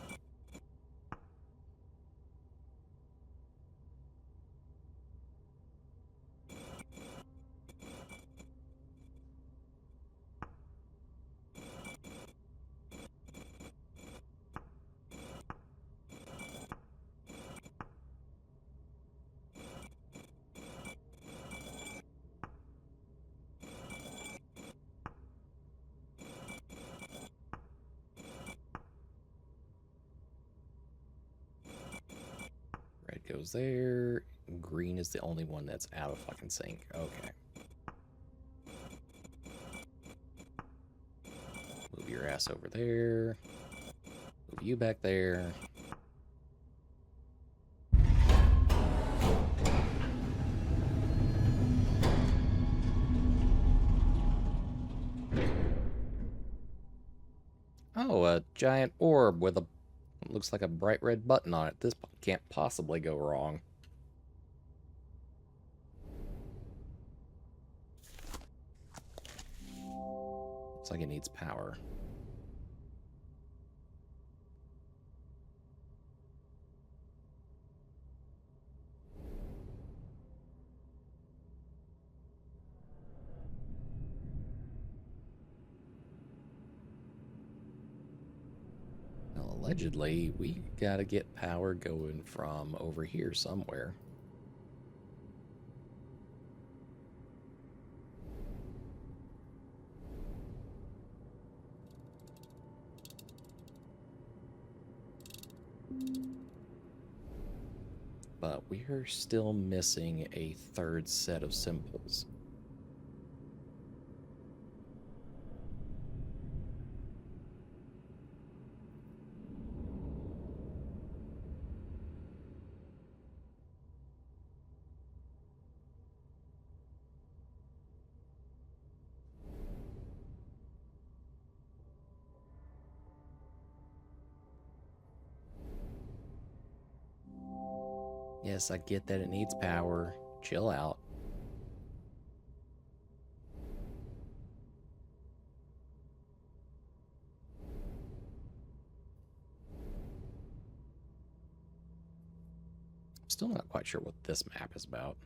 A: Red goes there. Green is the only one that's out of fucking sync. Okay. Move your ass over there. Move you back there. Oh, a giant orb with a looks like a bright red button on it. This can't possibly go wrong. Looks like it needs power. Well, allegedly, we gotta get power going from over here somewhere. But we're still missing a third set of symbols. Yes, I get that it needs power. Chill out. I'm still not quite sure what this map is about.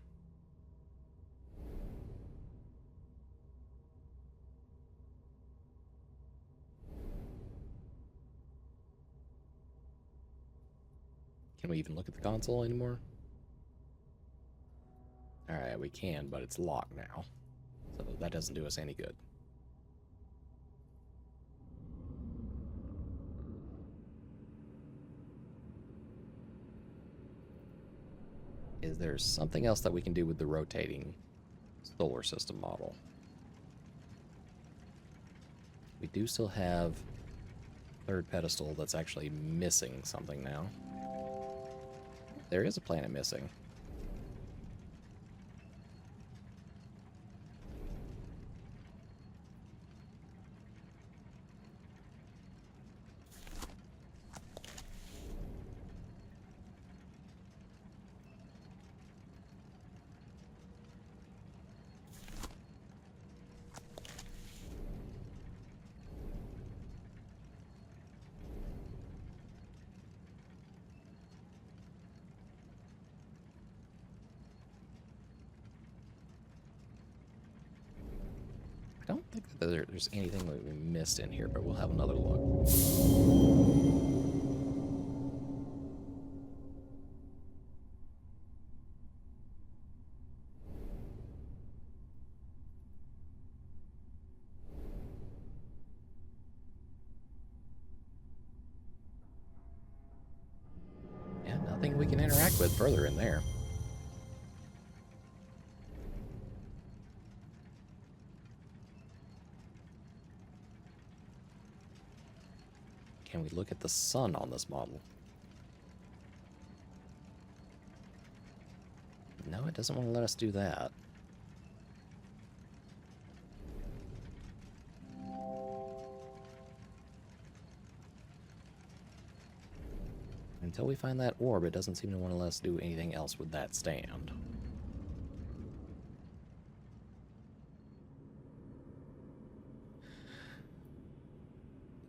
A: Can we even look at the console anymore? Alright, we can, but it's locked now. So that doesn't do us any good. Is there something else that we can do with the rotating solar system model? We do still have third pedestal that's actually missing something now. There is a planet missing. think that there's anything that we missed in here, but we'll have another look. Yeah, nothing we can interact with further in there. Can we look at the sun on this model? No, it doesn't want to let us do that. Until we find that orb, it doesn't seem to want to let us do anything else with that stand.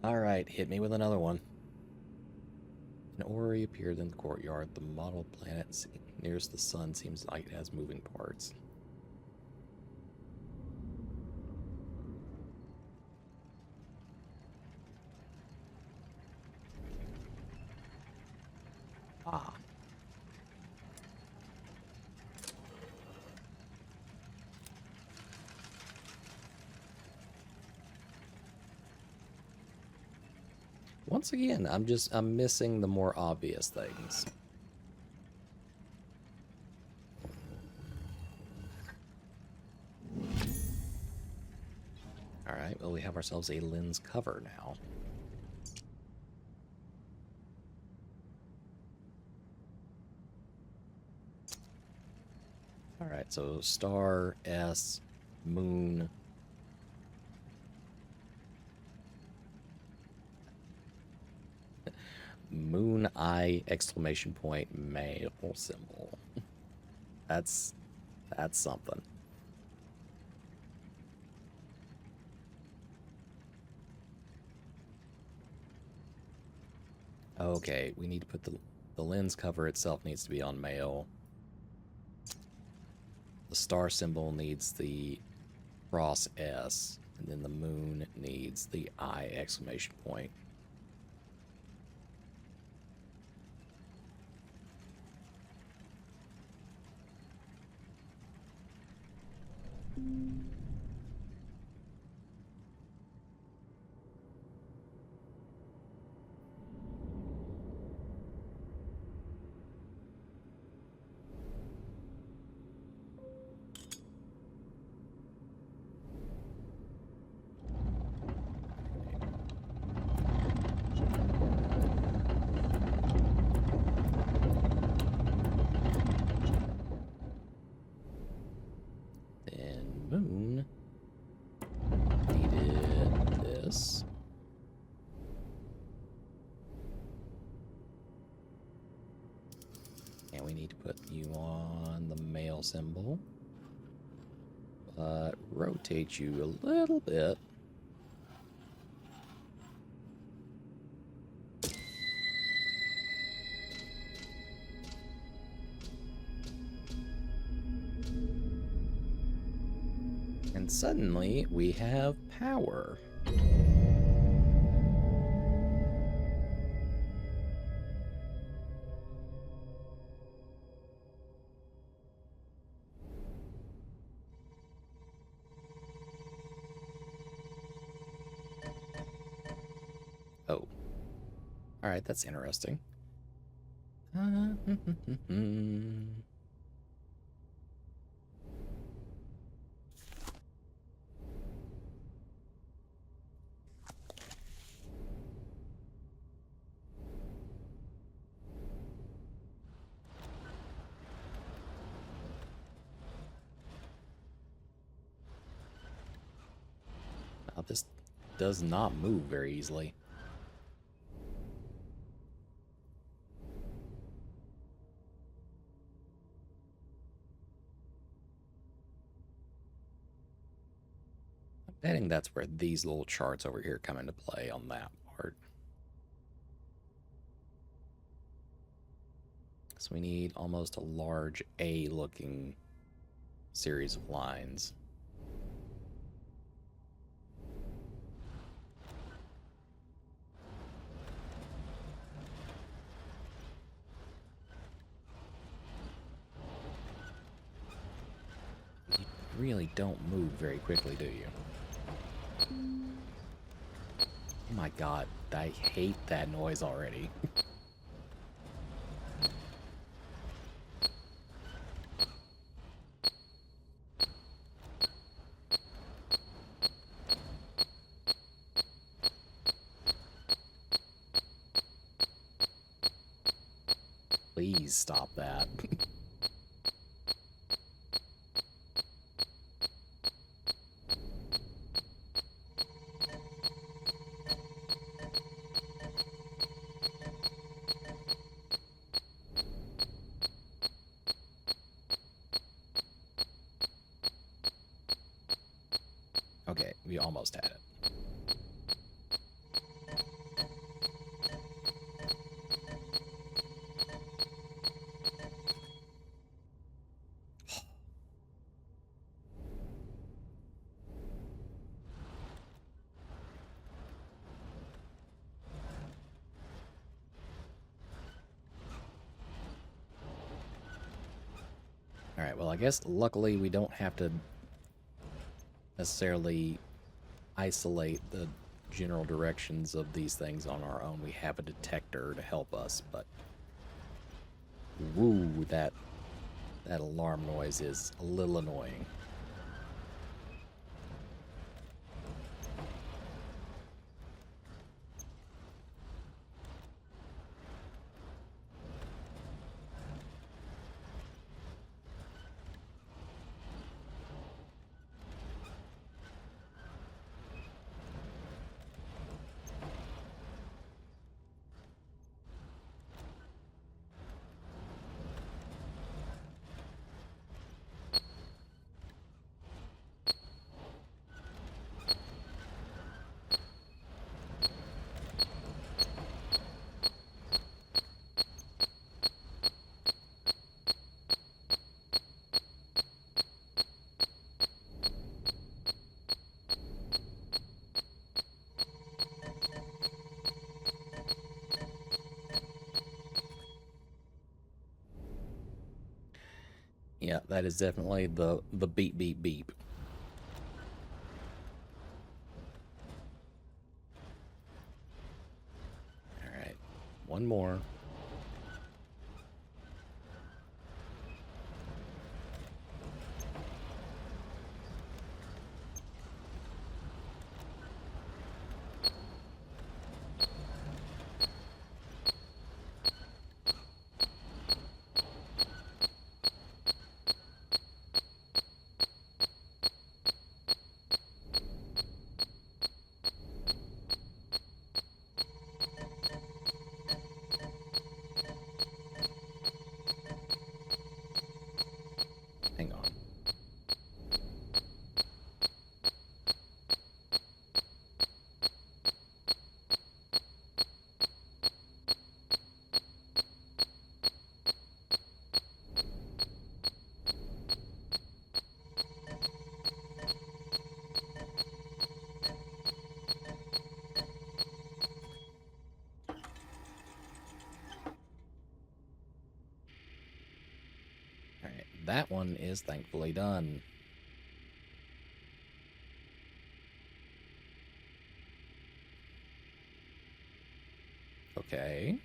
A: Alright, hit me with another one. An orrery appeared in the courtyard. The model planet nearest the sun seems like it has moving parts. Ah. Once again, I'm missing the more obvious things. Alright, well, we have ourselves a lens cover now. Alright, so star, S, moon. Moon eye exclamation point male symbol. That's something. Okay, we need to put the lens cover itself needs to be on male. The star symbol needs the cross S, and then the moon needs the I exclamation point. Moon needed this. And we need to put you on the male symbol. But rotate you a little bit. And suddenly we have power. Oh. Alright, that's interesting. Now, this does not move very easily. I'm betting that's where these little charts over here come into play on that part. So we need almost a large A-looking series of lines. really don't move very quickly, do you? Oh my god, I hate that noise already. Please stop that. Okay, we almost had it. Alright, well, I guess luckily we don't have to necessarily isolate the general directions of these things on our own. We have a detector to help us, but woo, that alarm noise is a little annoying. Yeah, that is definitely the beep beep beep. All right, one more. Hang on. All right, that one is thankfully done. Okay.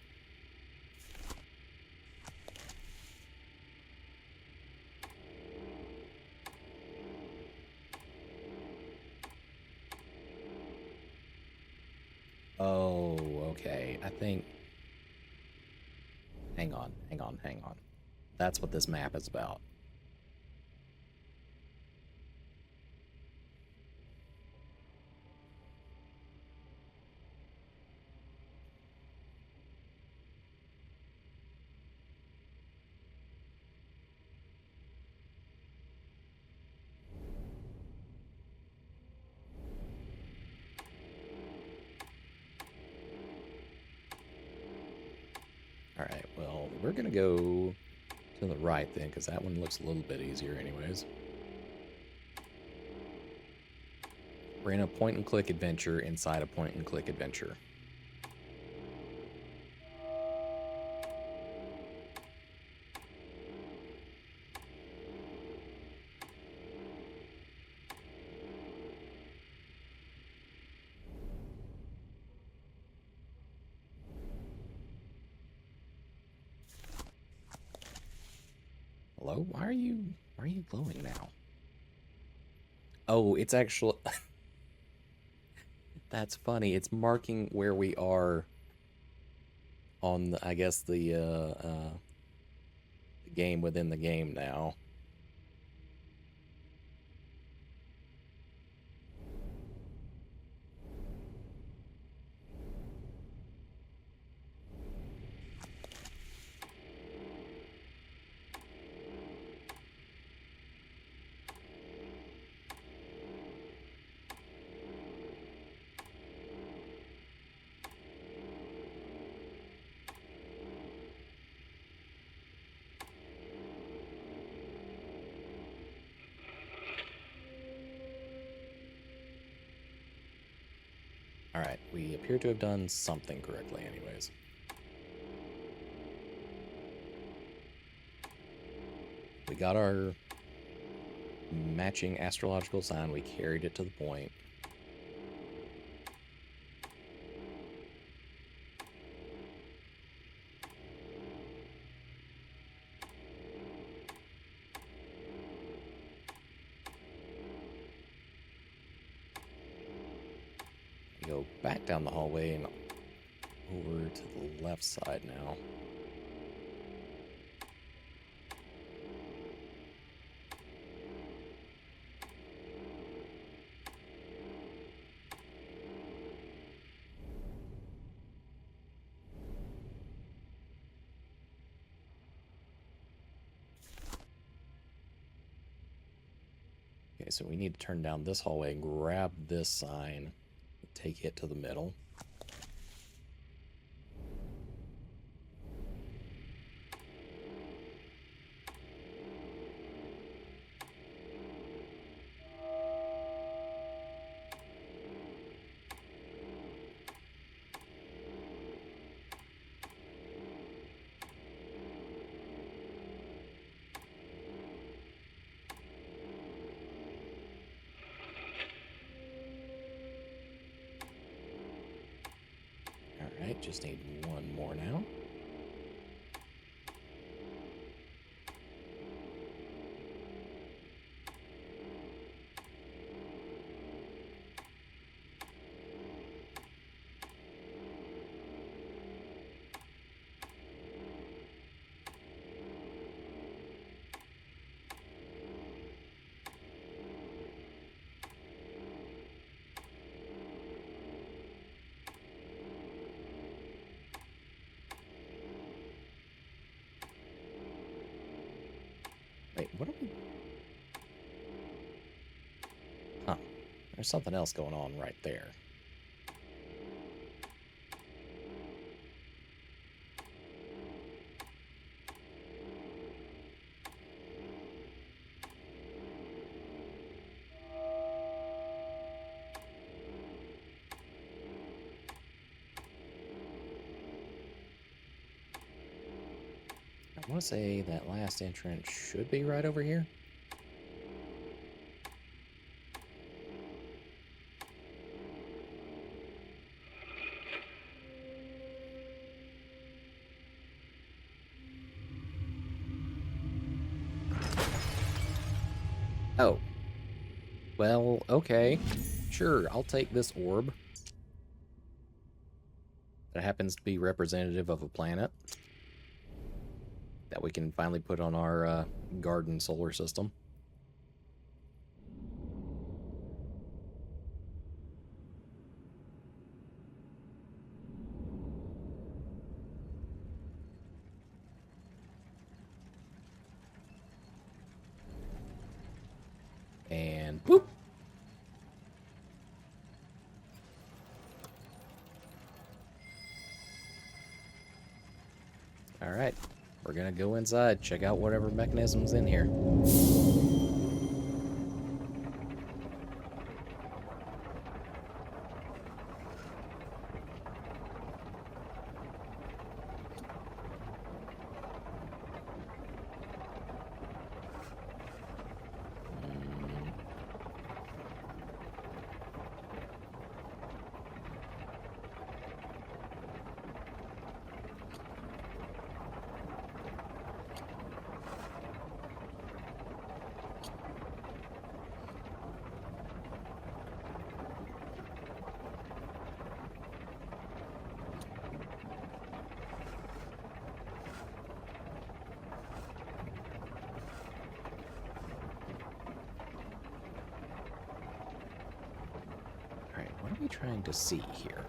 A: Oh, okay. I think... Hang on, hang on, hang on. That's what this map is about. All right, well, we're going to go to the right then, because that one looks a little bit easier anyways. We're in a point-and-click adventure inside a point-and-click adventure. Hello? Why are you glowing now? Oh, it's actually that's funny. It's marking where we are on the, I guess the game within the game now. Alright, we appear to have done something correctly anyways. We got our matching astrological sign, we carried it to the point. We go back down the hallway and over to the left side now. Okay, so we need to turn down this hallway and grab this sign, take it to the middle. Alright, just need one more now. Wait, what are we... Huh. There's something else going on right there. I want to say that last entrance should be right over here. Oh. Well, okay. Sure, I'll take this orb. That happens to be representative of a planet that we can finally put on our garden solar system. And whoop! Alright, we're gonna go inside, check out whatever mechanism's in here. trying to see here?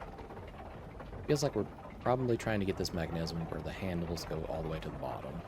A: Feels like we're probably trying to get this mechanism where the handles go all the way to the bottom.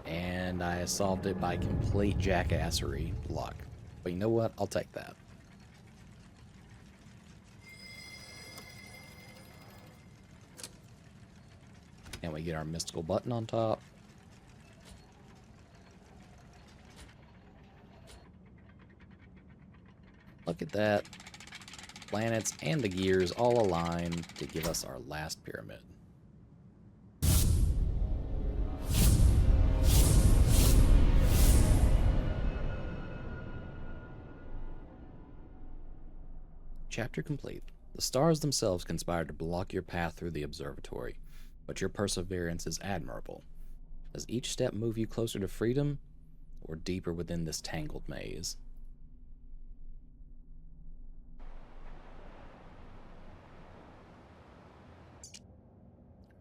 A: And I solved it by complete jackassery luck. But you know what? I'll take that. And we get our mystical button on top. Look at that. Planets and the gears all align to give us our last pyramid. Chapter complete. The stars themselves conspired to block your path through the observatory, but your perseverance is admirable. Does each step move you closer to freedom, or deeper within this tangled maze?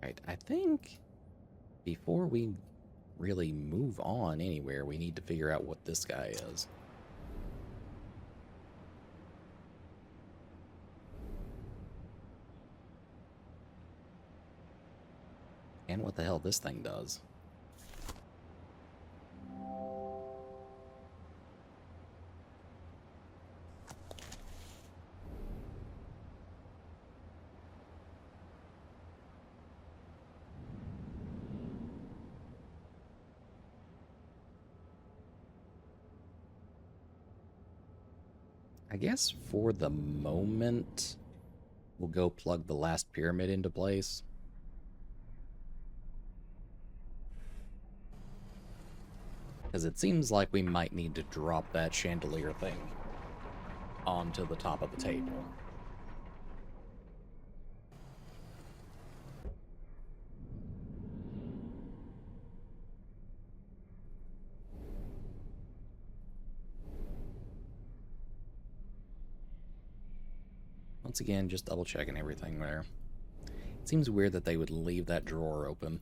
A: Right, I think before we really move on anywhere, we need to figure out what this guy is. And what the hell this thing does. I guess for the moment, we'll go plug the last pyramid into place. Because it seems like we might need to drop that chandelier thing onto the top of the table. Once again, just double checking everything there. It seems weird that they would leave that drawer open.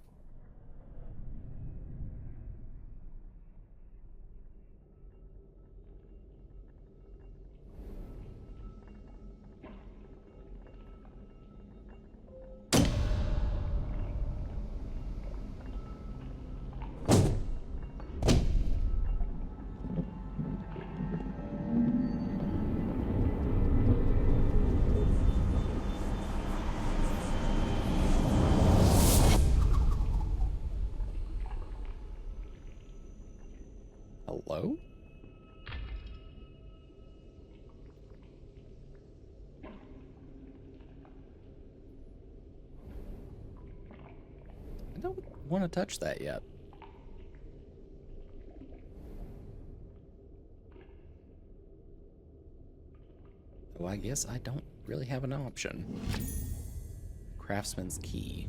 A: Hello? I don't want to touch that yet. So I guess I don't really have an option. Craftsman's key.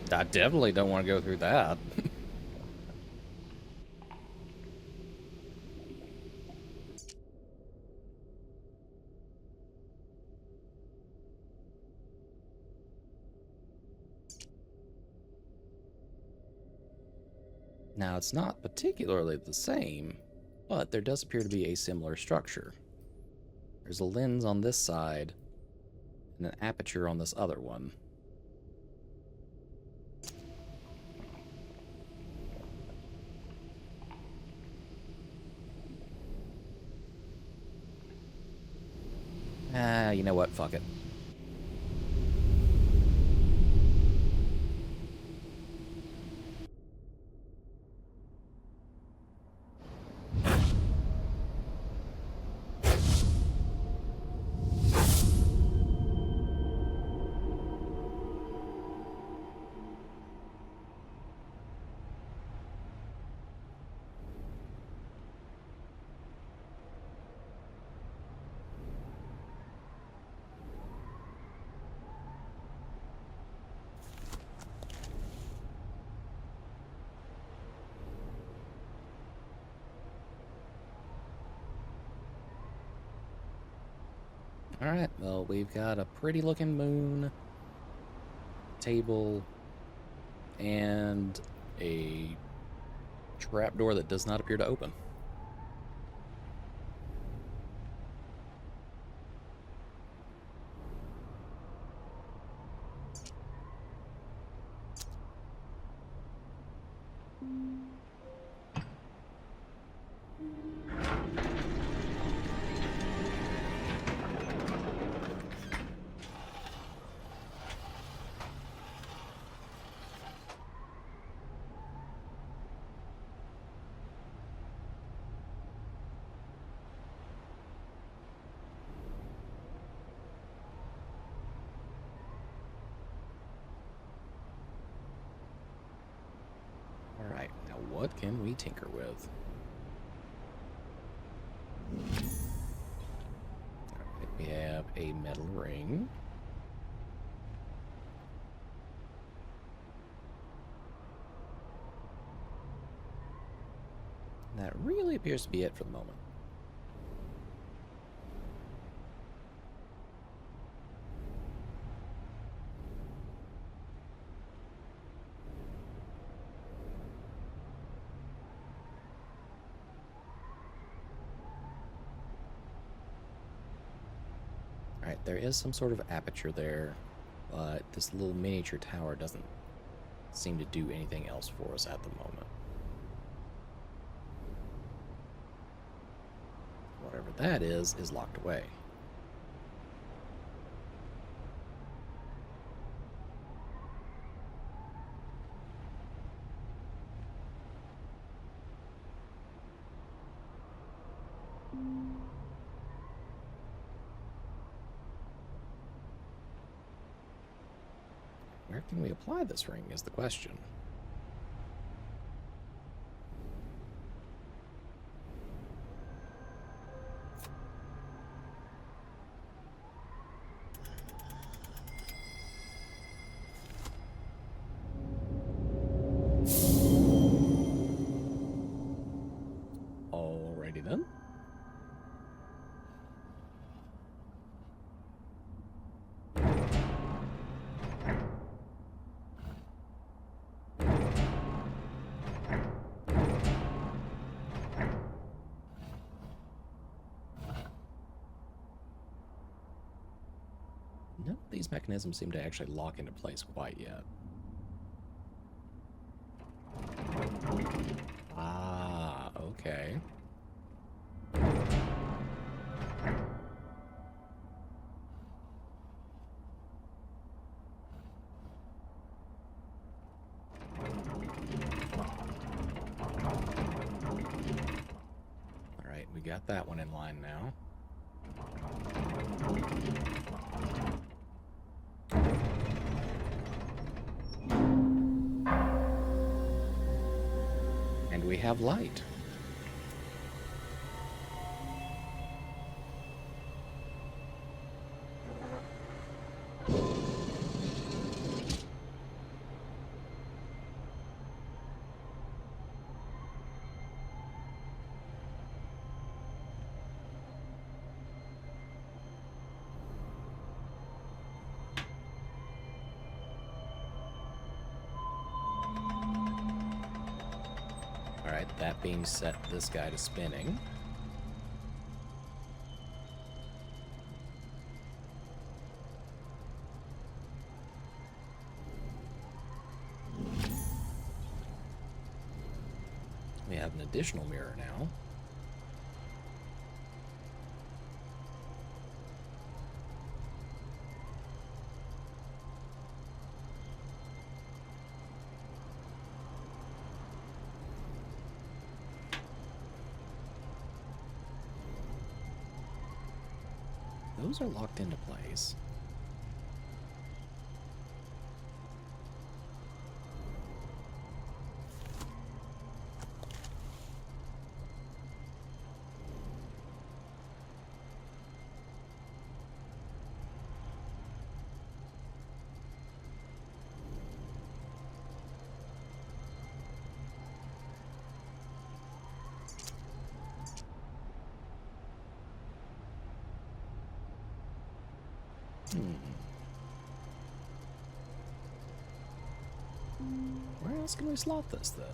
A: I definitely don't want to go through that. Now, it's not particularly the same, but there does appear to be a similar structure. There's a lens on this side, and an aperture on this other one. You know what? Fuck it. Alright, well, we've got a pretty looking moon, table, and a trapdoor that does not appear to open. Alright, now what can we tinker with? Alright, we have a metal ring. And that really appears to be it for the moment. Alright, there is some sort of aperture there, but this little miniature tower doesn't seem to do anything else for us at the moment. Whatever that is locked away. Where can we apply this ring is the question. Alrighty then. None of these mechanisms seem to actually lock into place quite yet. Ah, okay. Alright, we got that one in line now. And we have light. Alright, that being set this guy to spinning. We have an additional mirror now. Those are locked into place. Where else can we slot this then?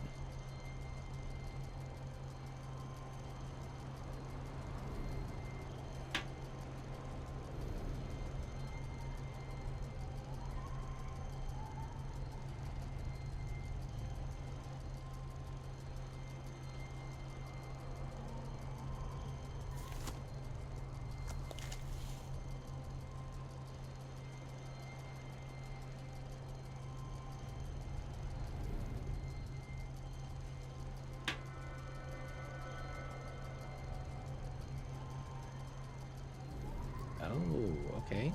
A: Oh, okay.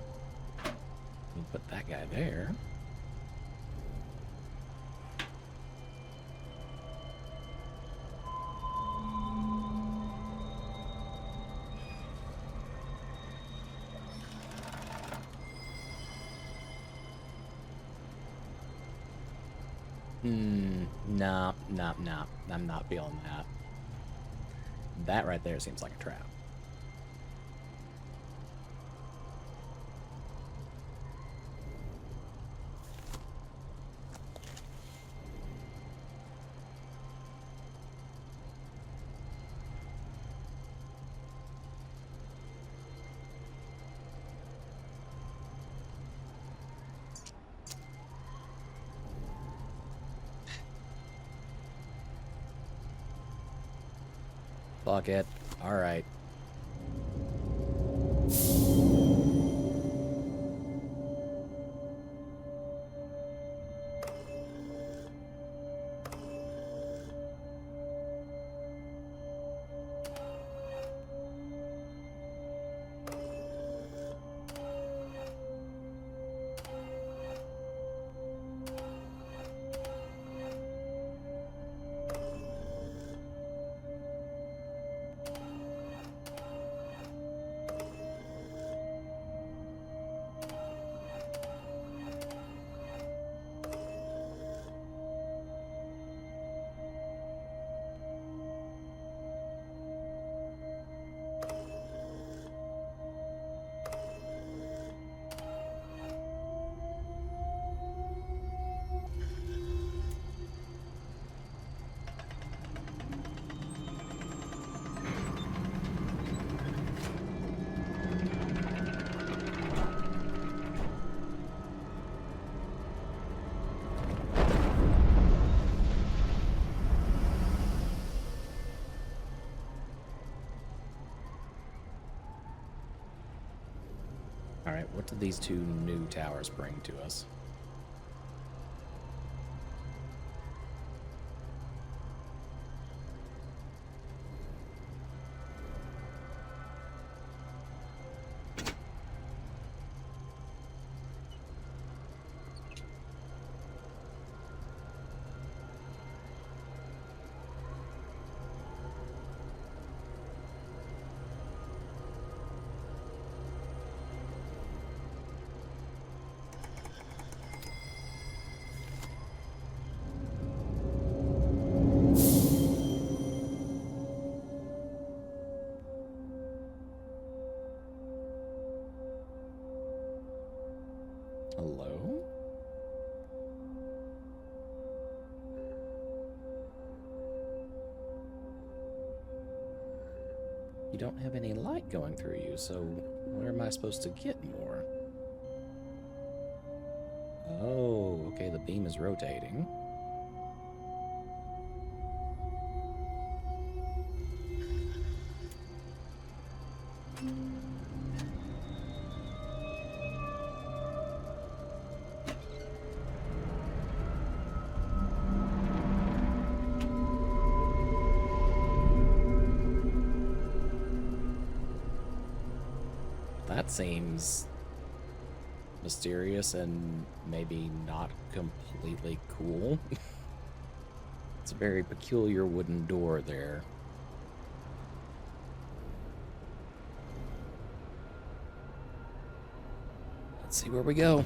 A: We put that guy there. Nah. I'm not feeling that. That right there seems like a trap. Fuck it. Alright. Alright, what do these two new towers bring to us? Hello? You don't have any light going through you, so where am I supposed to get more? Oh, okay, the beam is rotating. That seems mysterious and maybe not completely cool. It's a very peculiar wooden door there. Let's see where we go.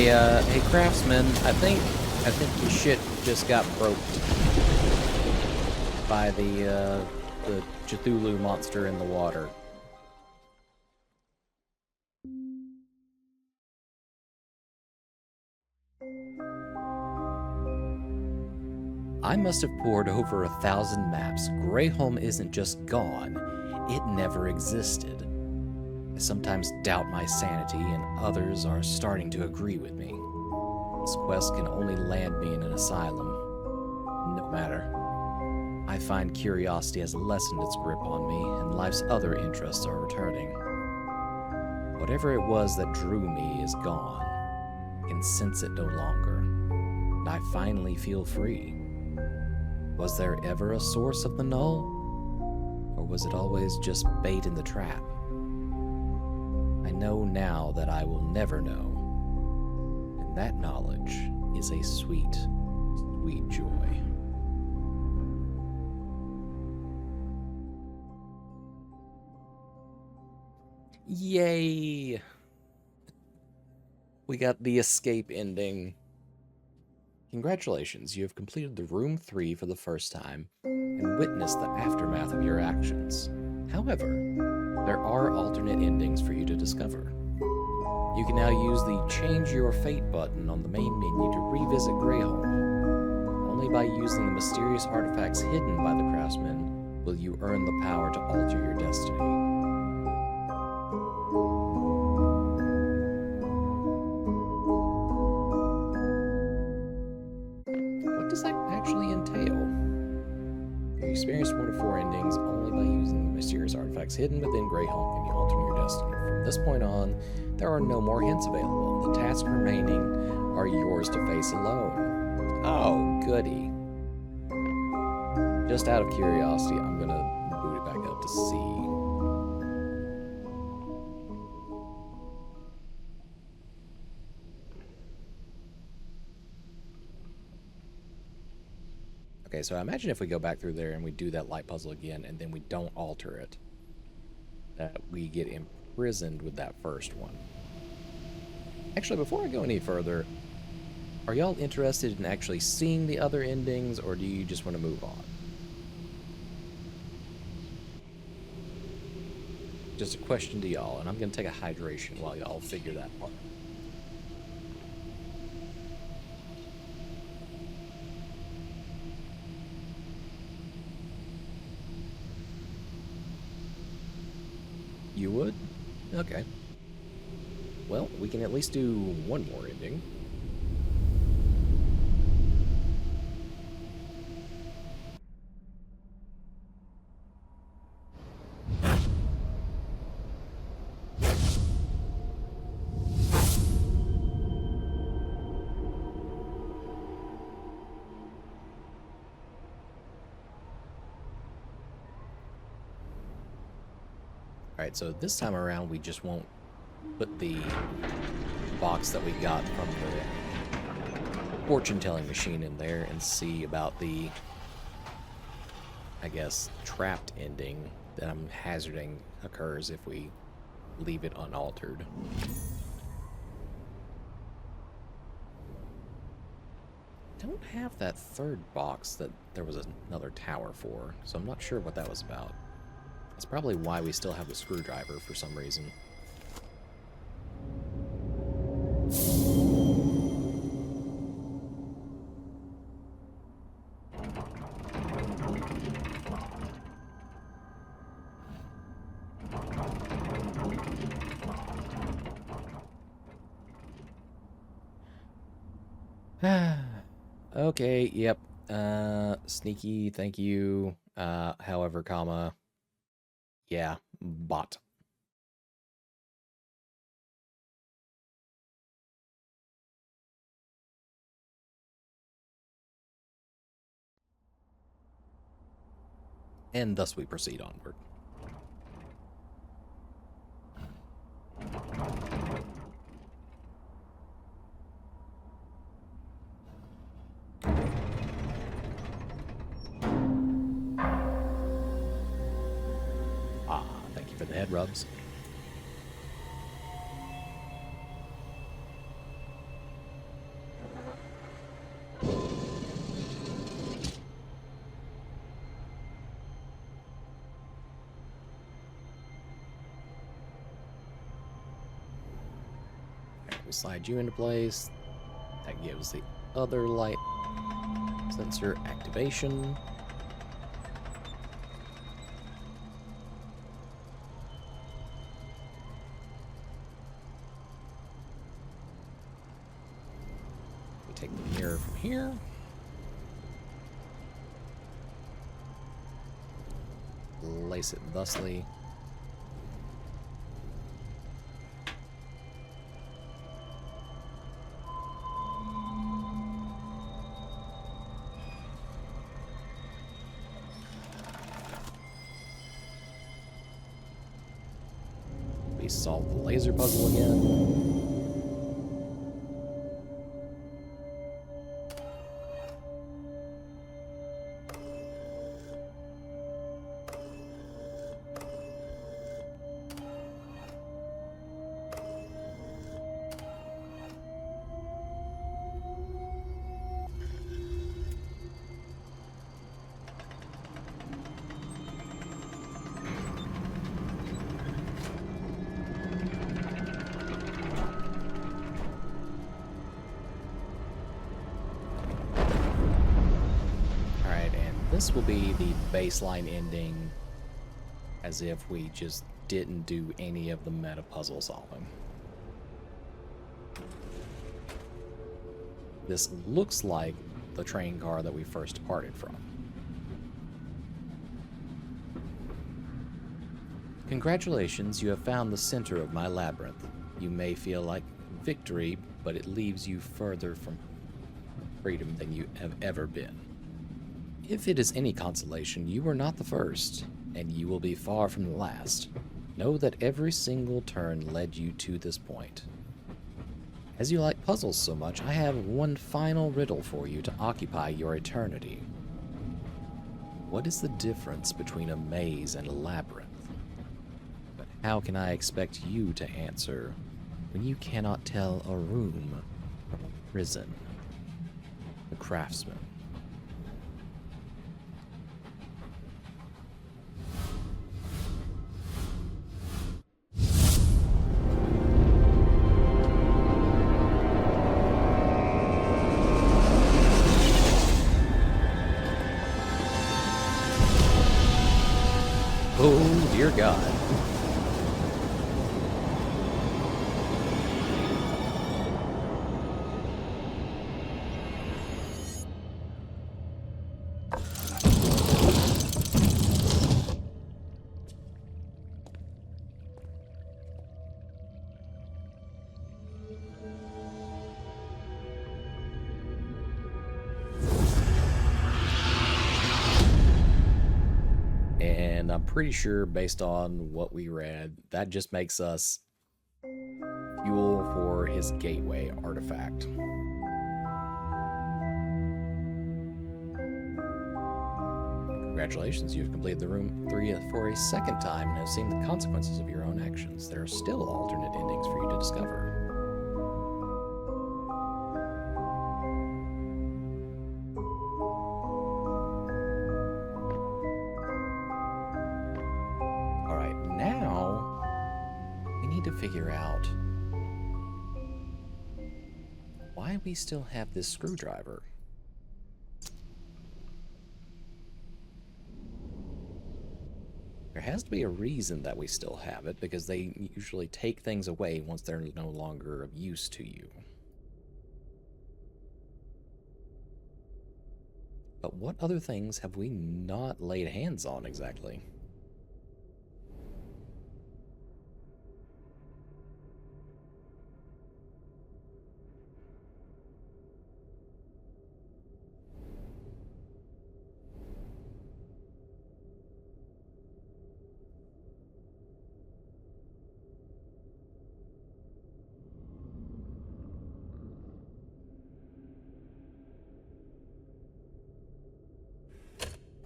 A: Hey, craftsman, I think your shit just got broke by the Cthulhu monster in the water. I must have poured over 1,000 maps. Greyholm isn't just gone, it never existed. I sometimes doubt my sanity, and others are starting to agree with me. This quest can only land me in an asylum. No matter. I find curiosity has lessened its grip on me, and life's other interests are returning. Whatever it was that drew me is gone. I can sense it no longer, and I finally feel free. Was there ever a source of the null? Or was it always just bait in the trap? I know now that I will never know. And that knowledge is a sweet, sweet joy. Yay! We got the escape ending. Congratulations, you have completed the Room 3 for the first time and witnessed the aftermath of your actions. However, there are alternate endings for you to discover. You can now use the Change Your Fate button on the main menu to revisit Greyholm. Only by using the mysterious artifacts hidden by the craftsman will you earn the power to alter your destiny. What does that actually entail? You experience 1 of 4 endings only by using the mysterious artifacts hidden within Greyholm can you alter your destiny. From this point on, there are no more hints available. The tasks remaining are yours to face alone. Oh, goody. Just out of curiosity, I'm gonna boot it back up to see. Okay, so I imagine if we go back through there and we do that light puzzle again and then we don't alter it, that we get imprisoned with that first one. Actually, before I go any further, are y'all interested in actually seeing the other endings, or do you just want to move on? Just a question to y'all, and I'm going to take a hydration while y'all figure that part. You would? Okay. Well, we can at least do one more ending. Alright, so this time around we just won't put the box that we got from the fortune-telling machine in there and see about the, I guess, trapped ending that I'm hazarding occurs if we leave it unaltered. Don't have that third box that there was another tower for, so I'm not sure what that was about. That's probably why we still have the screwdriver for some reason. Okay, yep. Sneaky, thank you. However, comma. Yeah, bot. And thus we proceed onward. Thank you for the head rubs. We'll slide you into place. That gives the other light sensor activation. We take the mirror from here. Place it thusly. We solve the laser puzzle again. This will be the baseline ending, as if we just didn't do any of the meta puzzle solving. This looks like the train car that we first departed from. Congratulations, you have found the center of my labyrinth. You may feel like victory, but it leaves you further from freedom than you have ever been. If it is any consolation, you were not the first, and you will be far from the last. Know that every single turn led you to this point. As you like puzzles so much, I have one final riddle for you to occupy your eternity. What is the difference between a maze and a labyrinth? But how can I expect you to answer when you cannot tell a room from a prison? The Craftsman. Oh, dear God. And I'm pretty sure, based on what we read, that just makes us fuel for his gateway artifact. Congratulations, you've completed the room 3 for a second time and have seen the consequences of your own actions. There are still alternate endings for you to discover. To figure out why we still have this screwdriver. There has to be a reason that we still have it, because they usually take things away once they're no longer of use to you. But what other things have we not laid hands on exactly?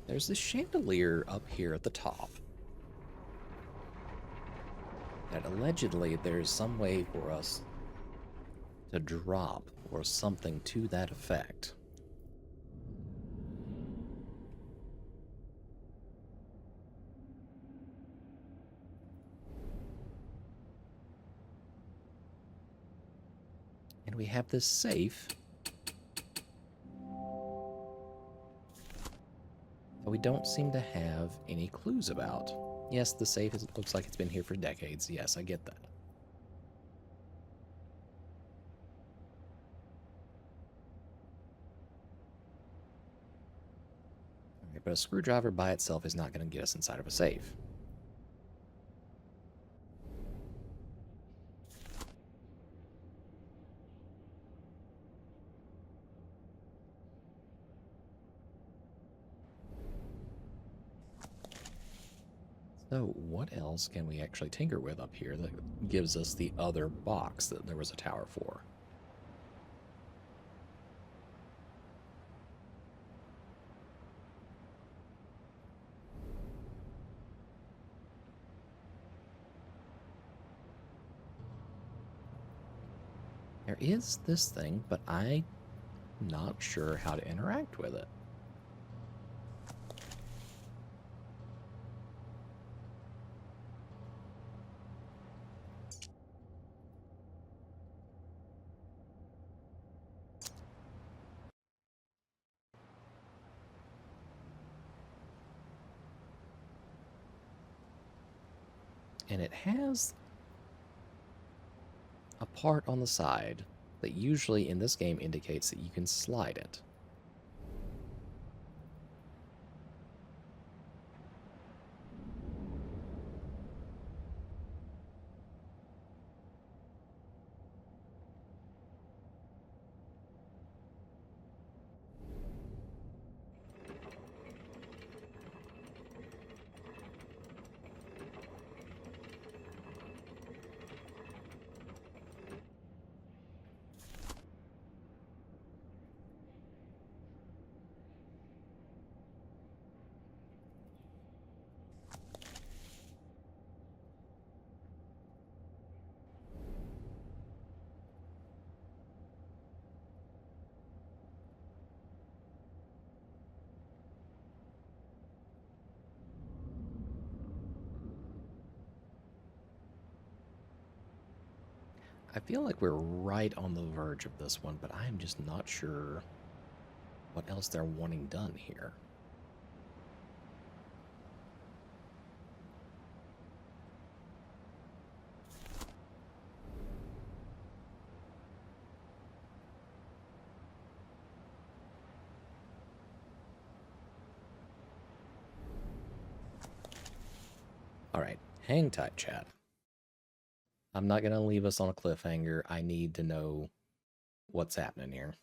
A: There's this chandelier up here at the top that allegedly there's some way for us to drop or something to that effect. And we have this safe that we don't seem to have any clues about. Yes, the safe looks like it's been here for decades. Yes, I get that. Okay, but a screwdriver by itself is not going to get us inside of a safe. So what else can we actually tinker with up here that gives us the other box that there was a tower for? There is this thing, but I'm not sure how to interact with it. And it has a part on the side that usually in this game indicates that you can slide it. I feel like we're right on the verge of this one, but I'm just not sure what else they're wanting done here. Alright, hang tight, chat. I'm not going to leave us on a cliffhanger. I need to know what's happening here.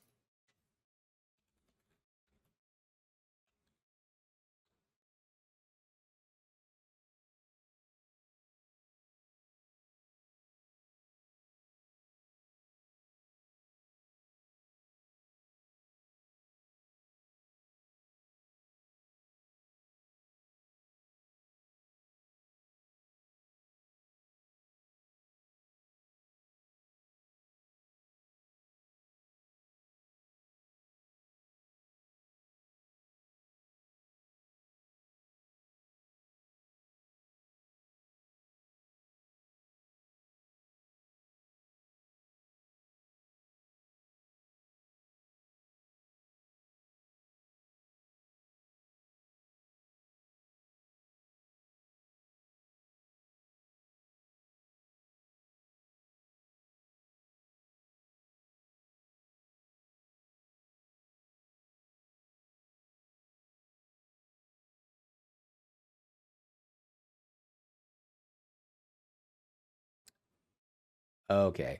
A: Okay,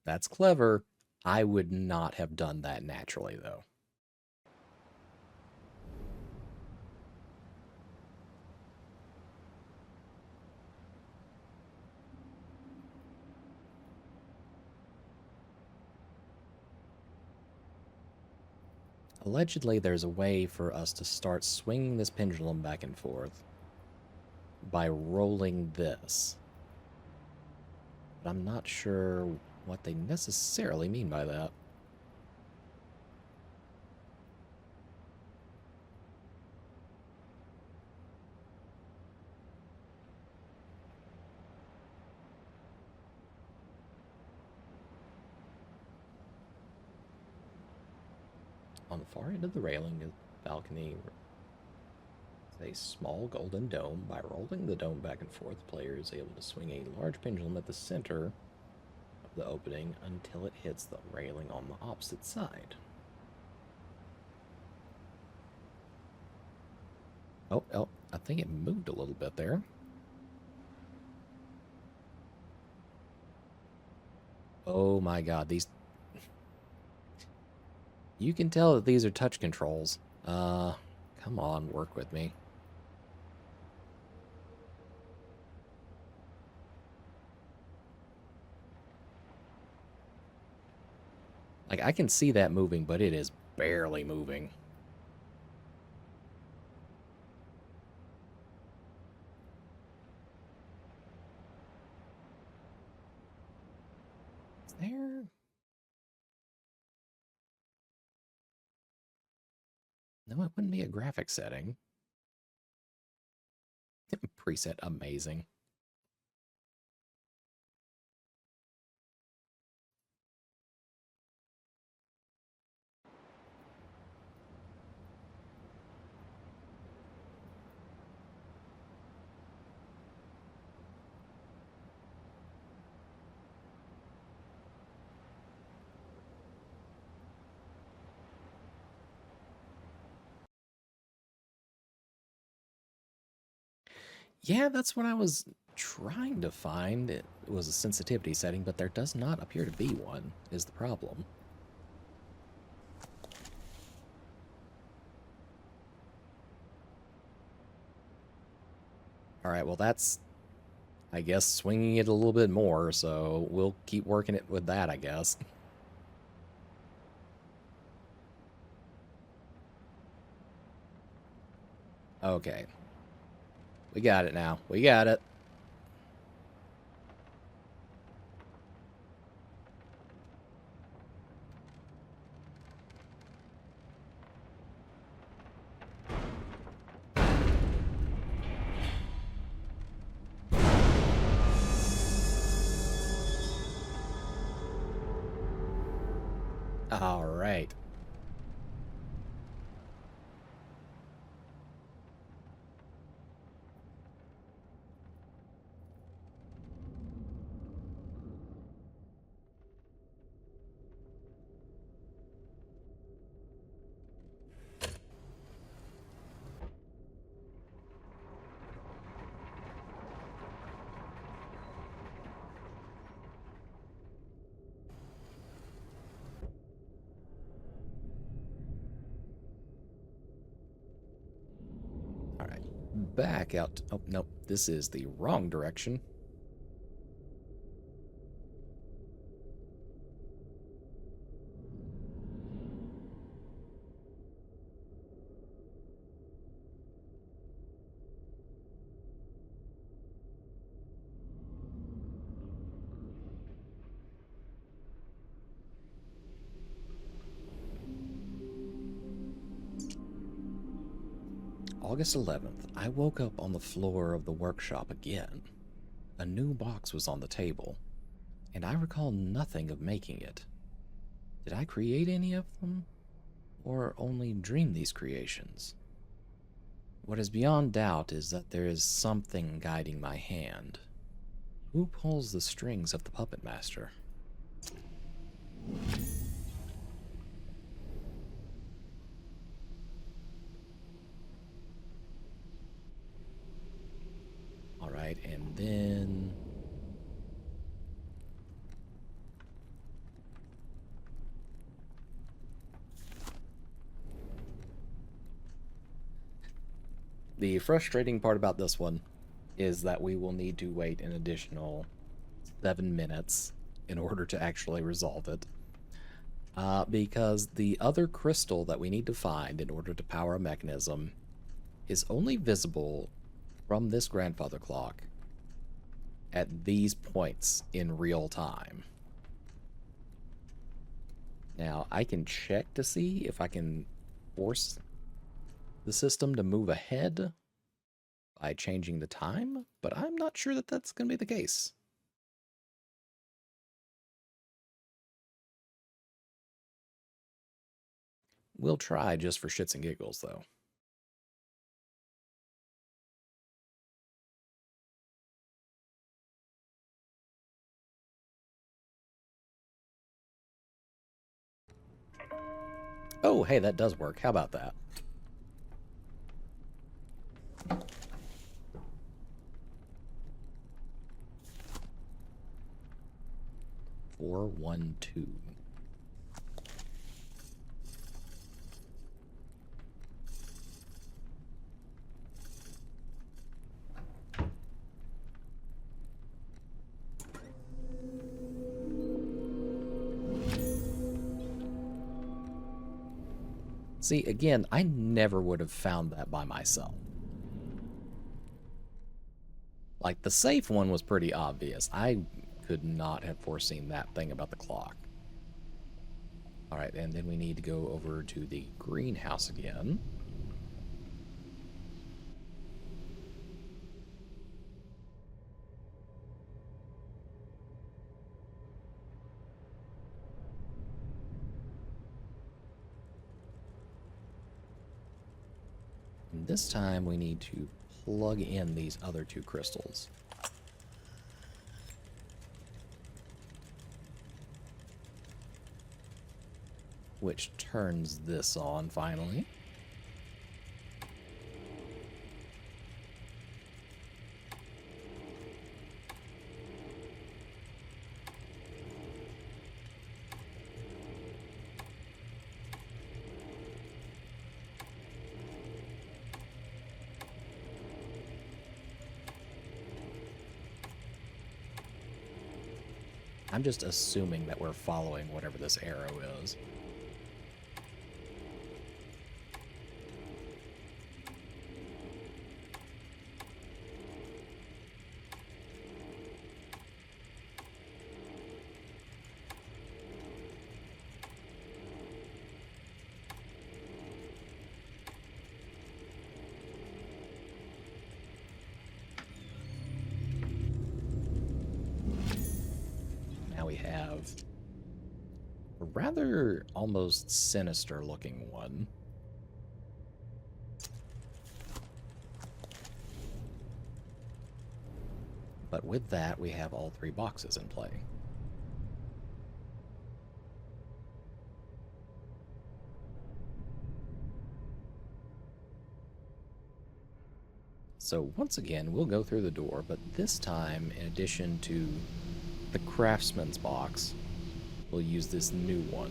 A: that's clever. I would not have done that naturally, though. Allegedly, there's a way for us to start swinging this pendulum back and forth by rolling this. But I'm not sure what they necessarily mean by that. On the far end of the railing is the balcony is a small golden dome. By rolling the dome back and forth, the player is able to swing a large pendulum at the center of the opening until it hits the railing on the opposite side. Oh, I think it moved a little bit there. Oh my god, these... You can tell that these are touch controls. Come on, work with me. Like, I can see that moving, but it is barely moving. Is there... No, it wouldn't be a graphic setting. Preset amazing. Yeah, that's what I was trying to find. It was a sensitivity setting, but there does not appear to be one, is the problem. Alright, well that's, I guess, swinging it a little bit more, so we'll keep working it with that, I guess. Okay. We got it now. We got it. All right. All right. Back out. Oh, nope. This is the wrong direction. August 11th, I woke up on the floor of the workshop again. A new box was on the table, and I recall nothing of making it. Did I create any of them, or only dream these creations? What is beyond doubt is that there is something guiding my hand. Who pulls the strings of the puppet master? All right, and then... The frustrating part about this one is that we will need to wait an additional 7 minutes in order to actually resolve it. Because the other crystal that we need to find in order to power a mechanism is only visible from this grandfather clock at these points in real time. Now, I can check to see if I can force the system to move ahead by changing the time, but I'm not sure that that's going to be the case. We'll try just for shits and giggles, though. Oh, hey, that does work. How about that? Four, 1, 2. See, again, I never would have found that by myself. Like, the safe one was pretty obvious. I could not have foreseen that thing about the clock. Alright, and then we need to go over to the greenhouse again. And this time we need to plug in these other 2 crystals. Which turns this on finally. I'm just assuming that we're following whatever this arrow is. Have a rather almost sinister looking one. But with that, we have all 3 boxes in play. So once again, we'll go through the door, but this time, in addition to the craftsman's box, we'll use this new one.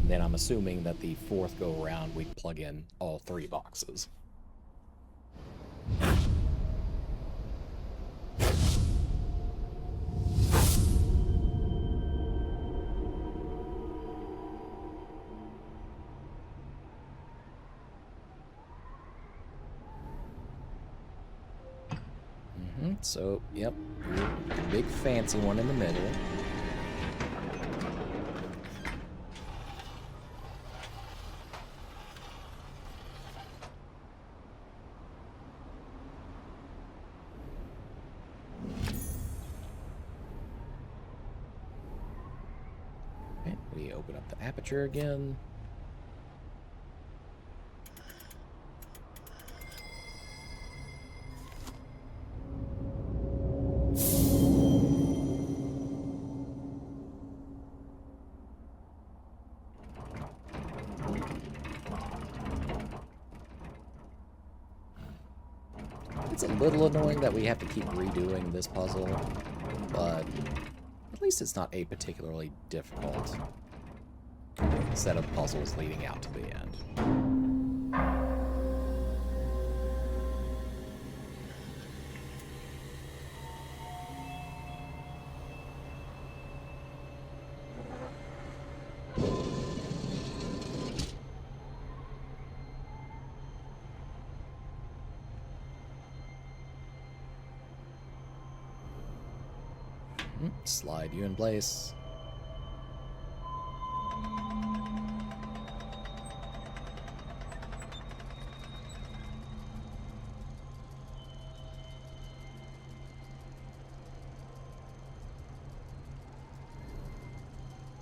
A: Then I'm assuming that the 4th go around we plug in all 3 boxes. So, yep, big fancy one in the middle. Okay, we open up the aperture again. It's a little annoying that we have to keep redoing this puzzle, but at least it's not a particularly difficult set of puzzles leading out to the end. Slide you in place.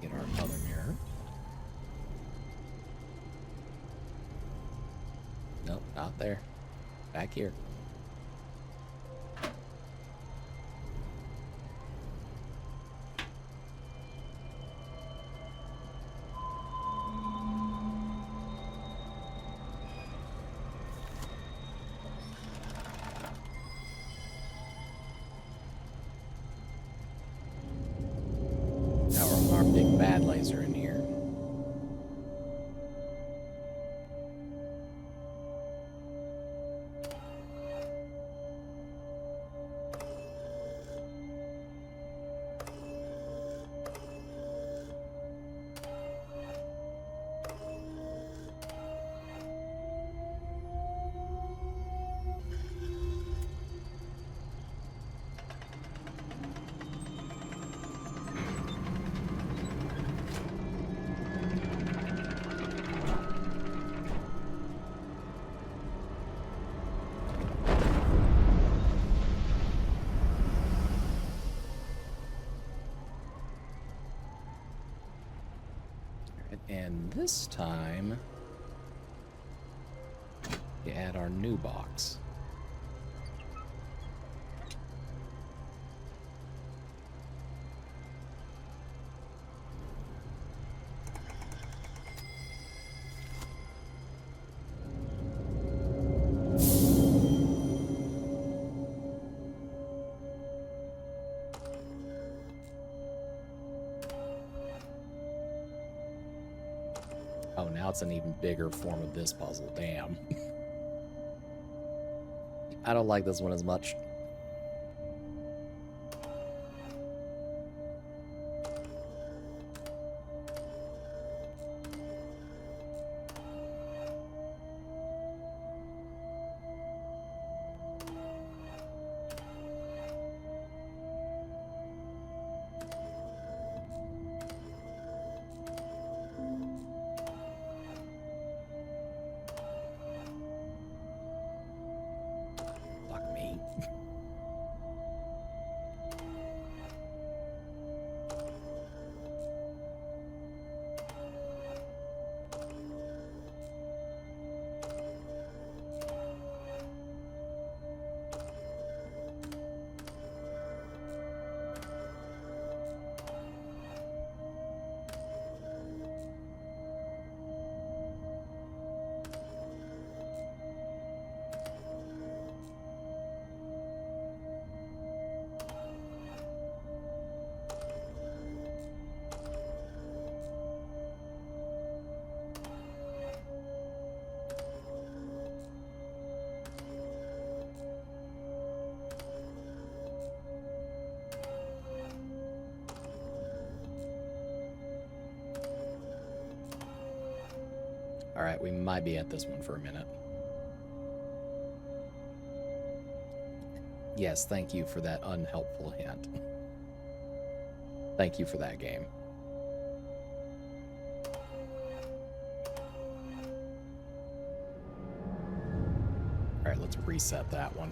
A: Get our other mirror. Not there. Back here. Our big bad laser in here. And this time, we add our new box. Oh, now it's an even bigger form of this puzzle. Damn. I don't like this one as much. Fuck me. All right, we might be at this one for a minute. Yes, thank you for that unhelpful hint. Thank you for that, game. All right, let's reset that one.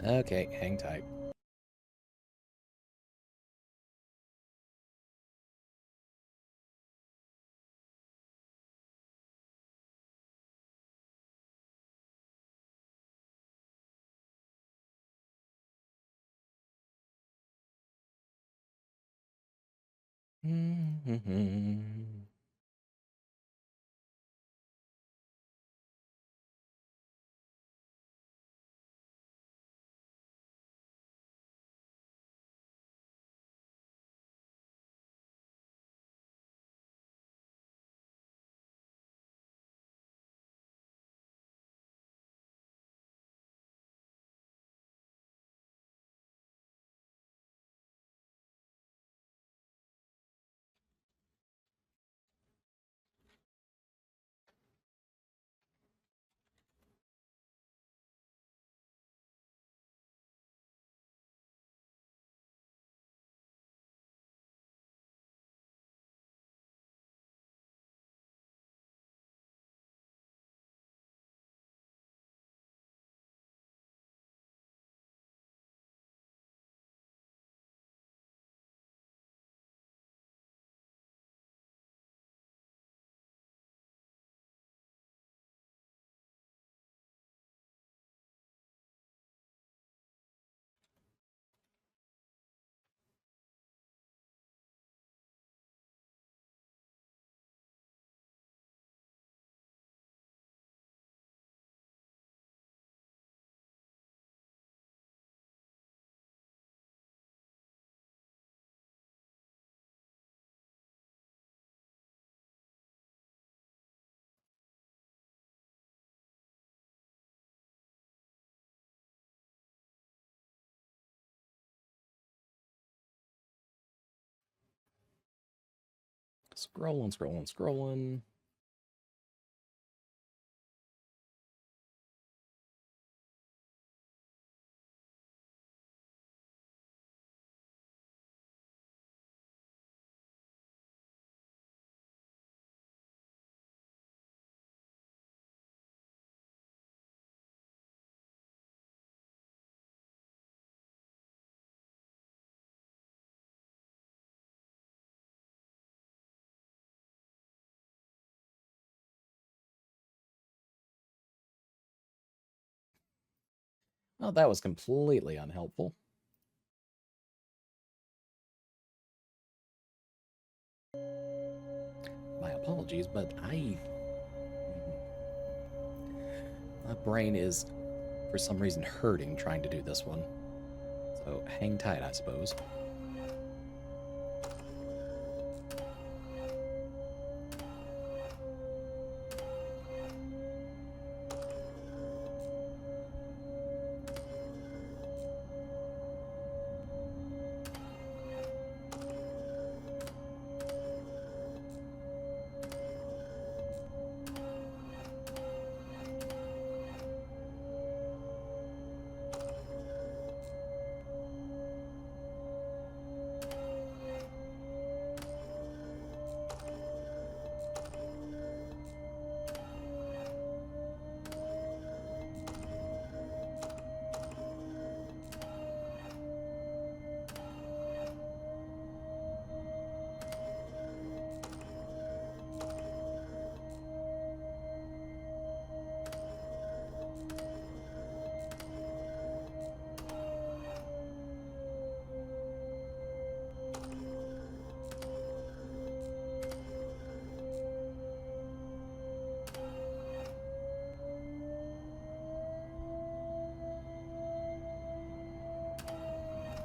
A: Okay, hang tight. Scrolling, scrolling, scrolling. Oh, that was completely unhelpful. My apologies, but my brain is, for some reason, hurting trying to do this one. So hang tight, I suppose.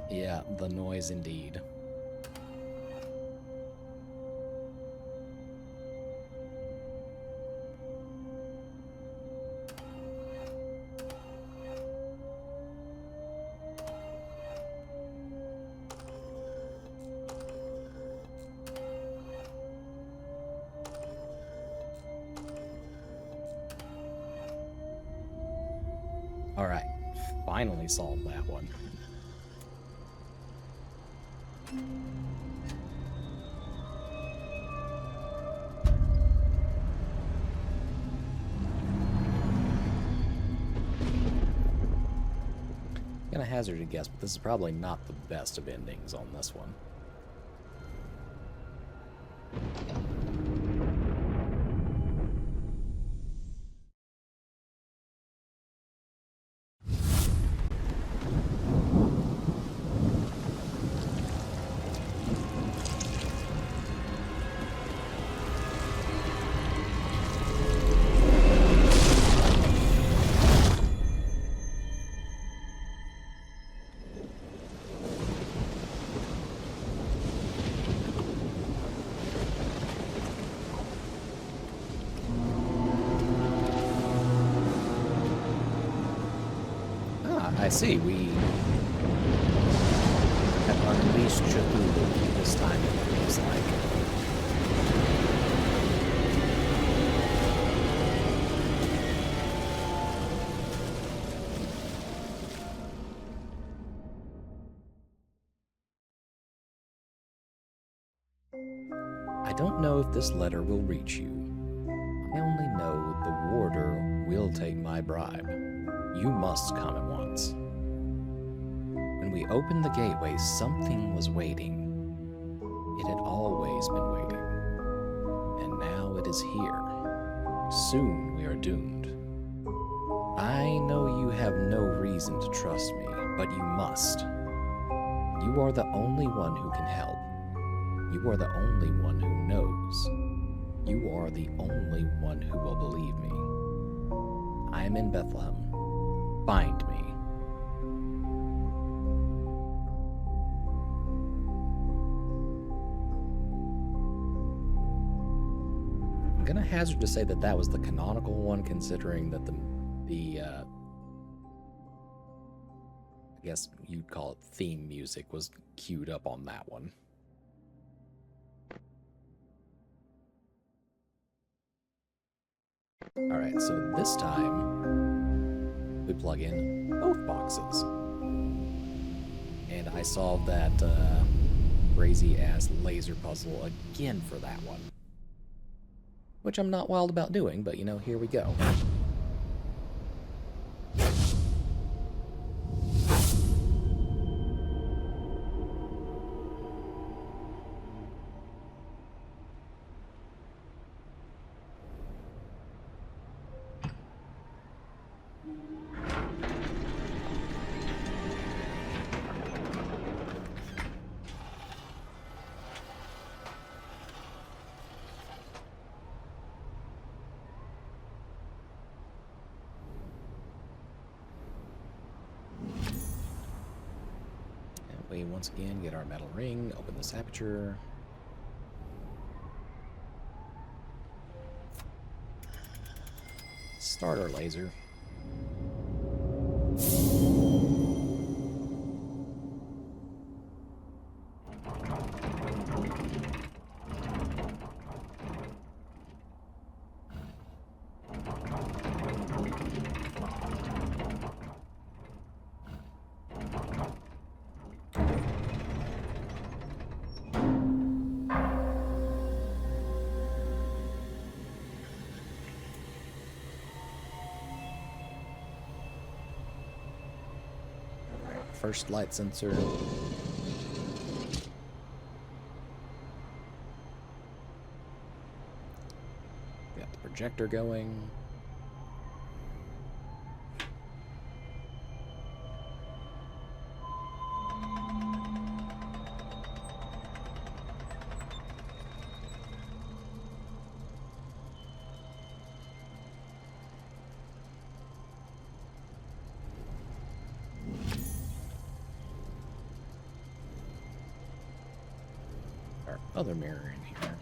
A: Yeah, the noise indeed. All right, finally solved that one. Gonna hazard a guess, but this is probably not the best of endings on this one. I see, we have unleashed Cthulhu this time, it looks like. I don't know if this letter will reach you. I only know the warder will take my bribe. You must come at once. When we opened the gateway, something was waiting. It had always been waiting. And now it is here. Soon we are doomed. I know you have no reason to trust me, but you must. You are the only one who can help. You are the only one who knows. You are the only one who will believe me. I am in Bethlehem. Find me. I'm gonna hazard to say that that was the canonical one, considering that the I guess you'd call it theme music was queued up on that one. Alright, so this time we plug in both boxes. And I solved that crazy ass laser puzzle again for that one. Which I'm not wild about doing, but you know, here we go. We once again get our metal ring, open this aperture. Start our laser. First light sensor. Got the projector going. Other mirror in here.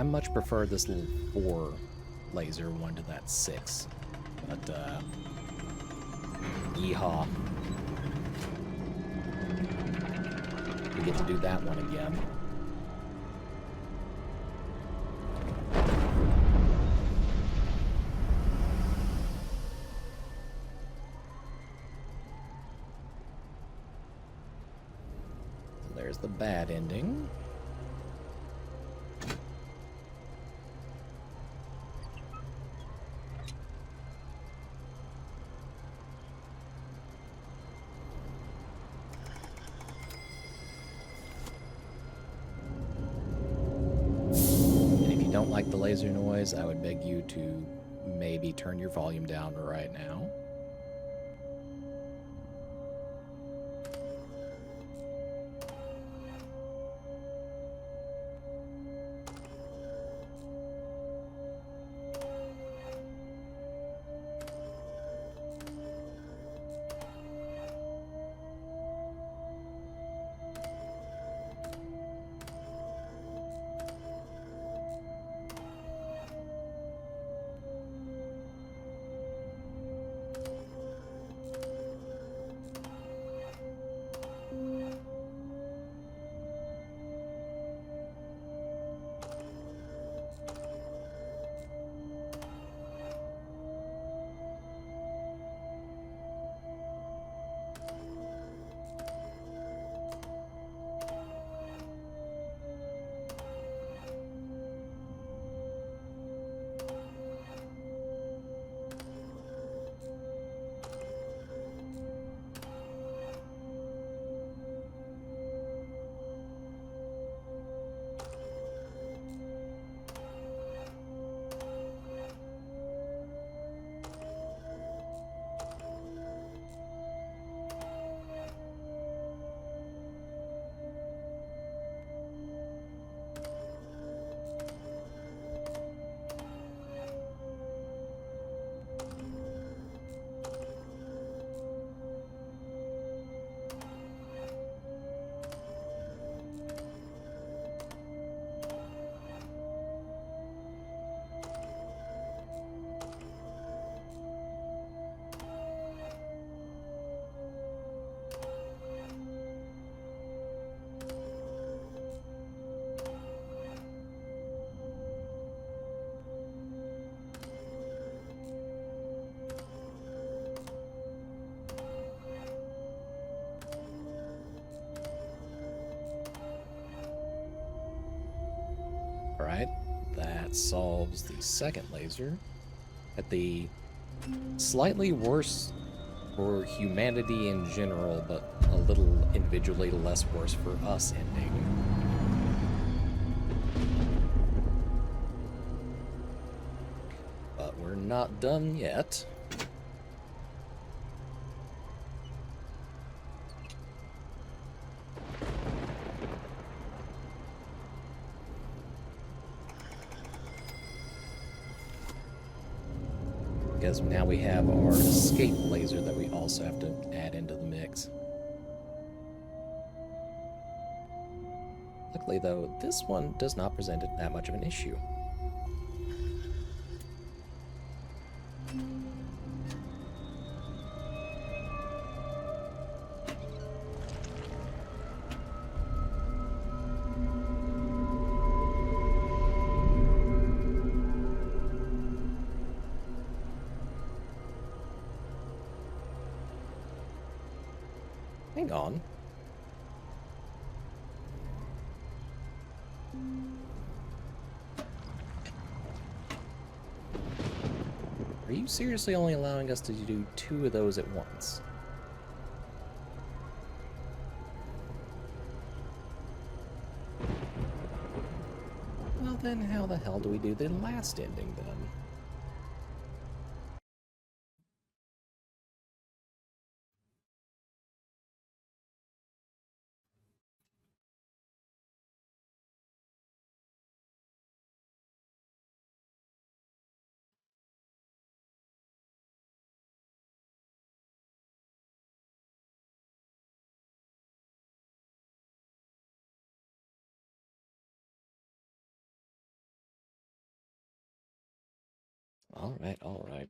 A: I much prefer this little 4 laser one to that 6. But, yeehaw. We get to do that one again. There's the bad ending. Don't like the laser noise, I would beg you to maybe turn your volume down right now. Alright, that solves the second laser. At the slightly worse for humanity in general, but a little individually less worse for us ending. But we're not done yet. Because now we have our escape laser that we also have to add into the mix. Luckily though, this one does not present that much of an issue. Hang on. Are you seriously only allowing us to do 2 of those at once? Well then, how the hell do we do the last ending then? All right, all right.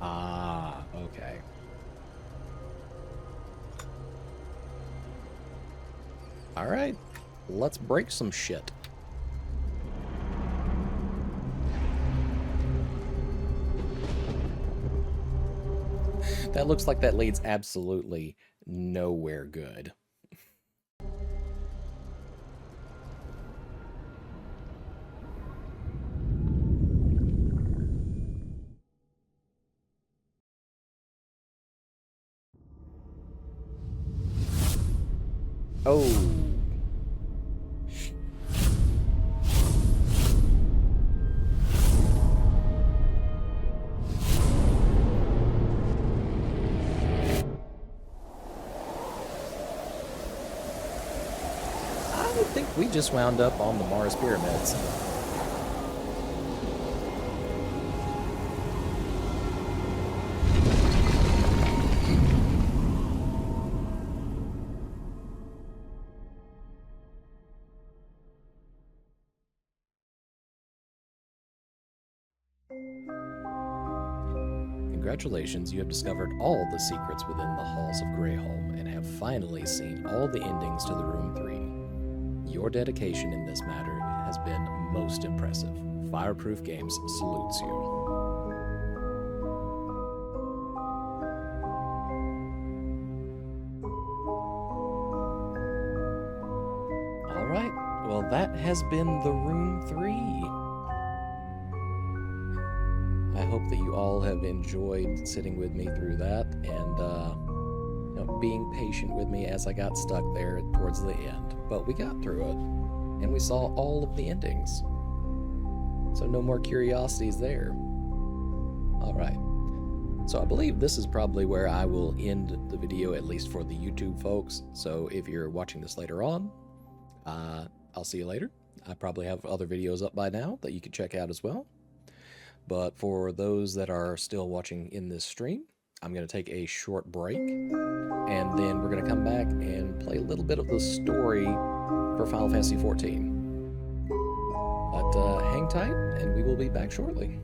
A: Ah, okay. All right, let's break some shit. That looks like that leads absolutely nowhere good. Oh. I think we just wound up on the Mars pyramids. Congratulations, you have discovered all the secrets within the halls of Greyholm and have finally seen all the endings to the Room 3. Your dedication in this matter has been most impressive. Fireproof Games salutes you. All right, well, that has been the Room 3. I hope that you all have enjoyed sitting with me through that and being patient with me as I got stuck there towards the end. But we got through it, and we saw all of the endings. So no more curiosities there. All right. So I believe this is probably where I will end the video, at least for the YouTube folks. So if you're watching this later on, I'll see you later. I probably have other videos up by now that you can check out as well. But for those that are still watching in this stream, I'm going to take a short break, and then we're going to come back and play a little bit of the story for Final Fantasy XIV. But hang tight, and we will be back shortly.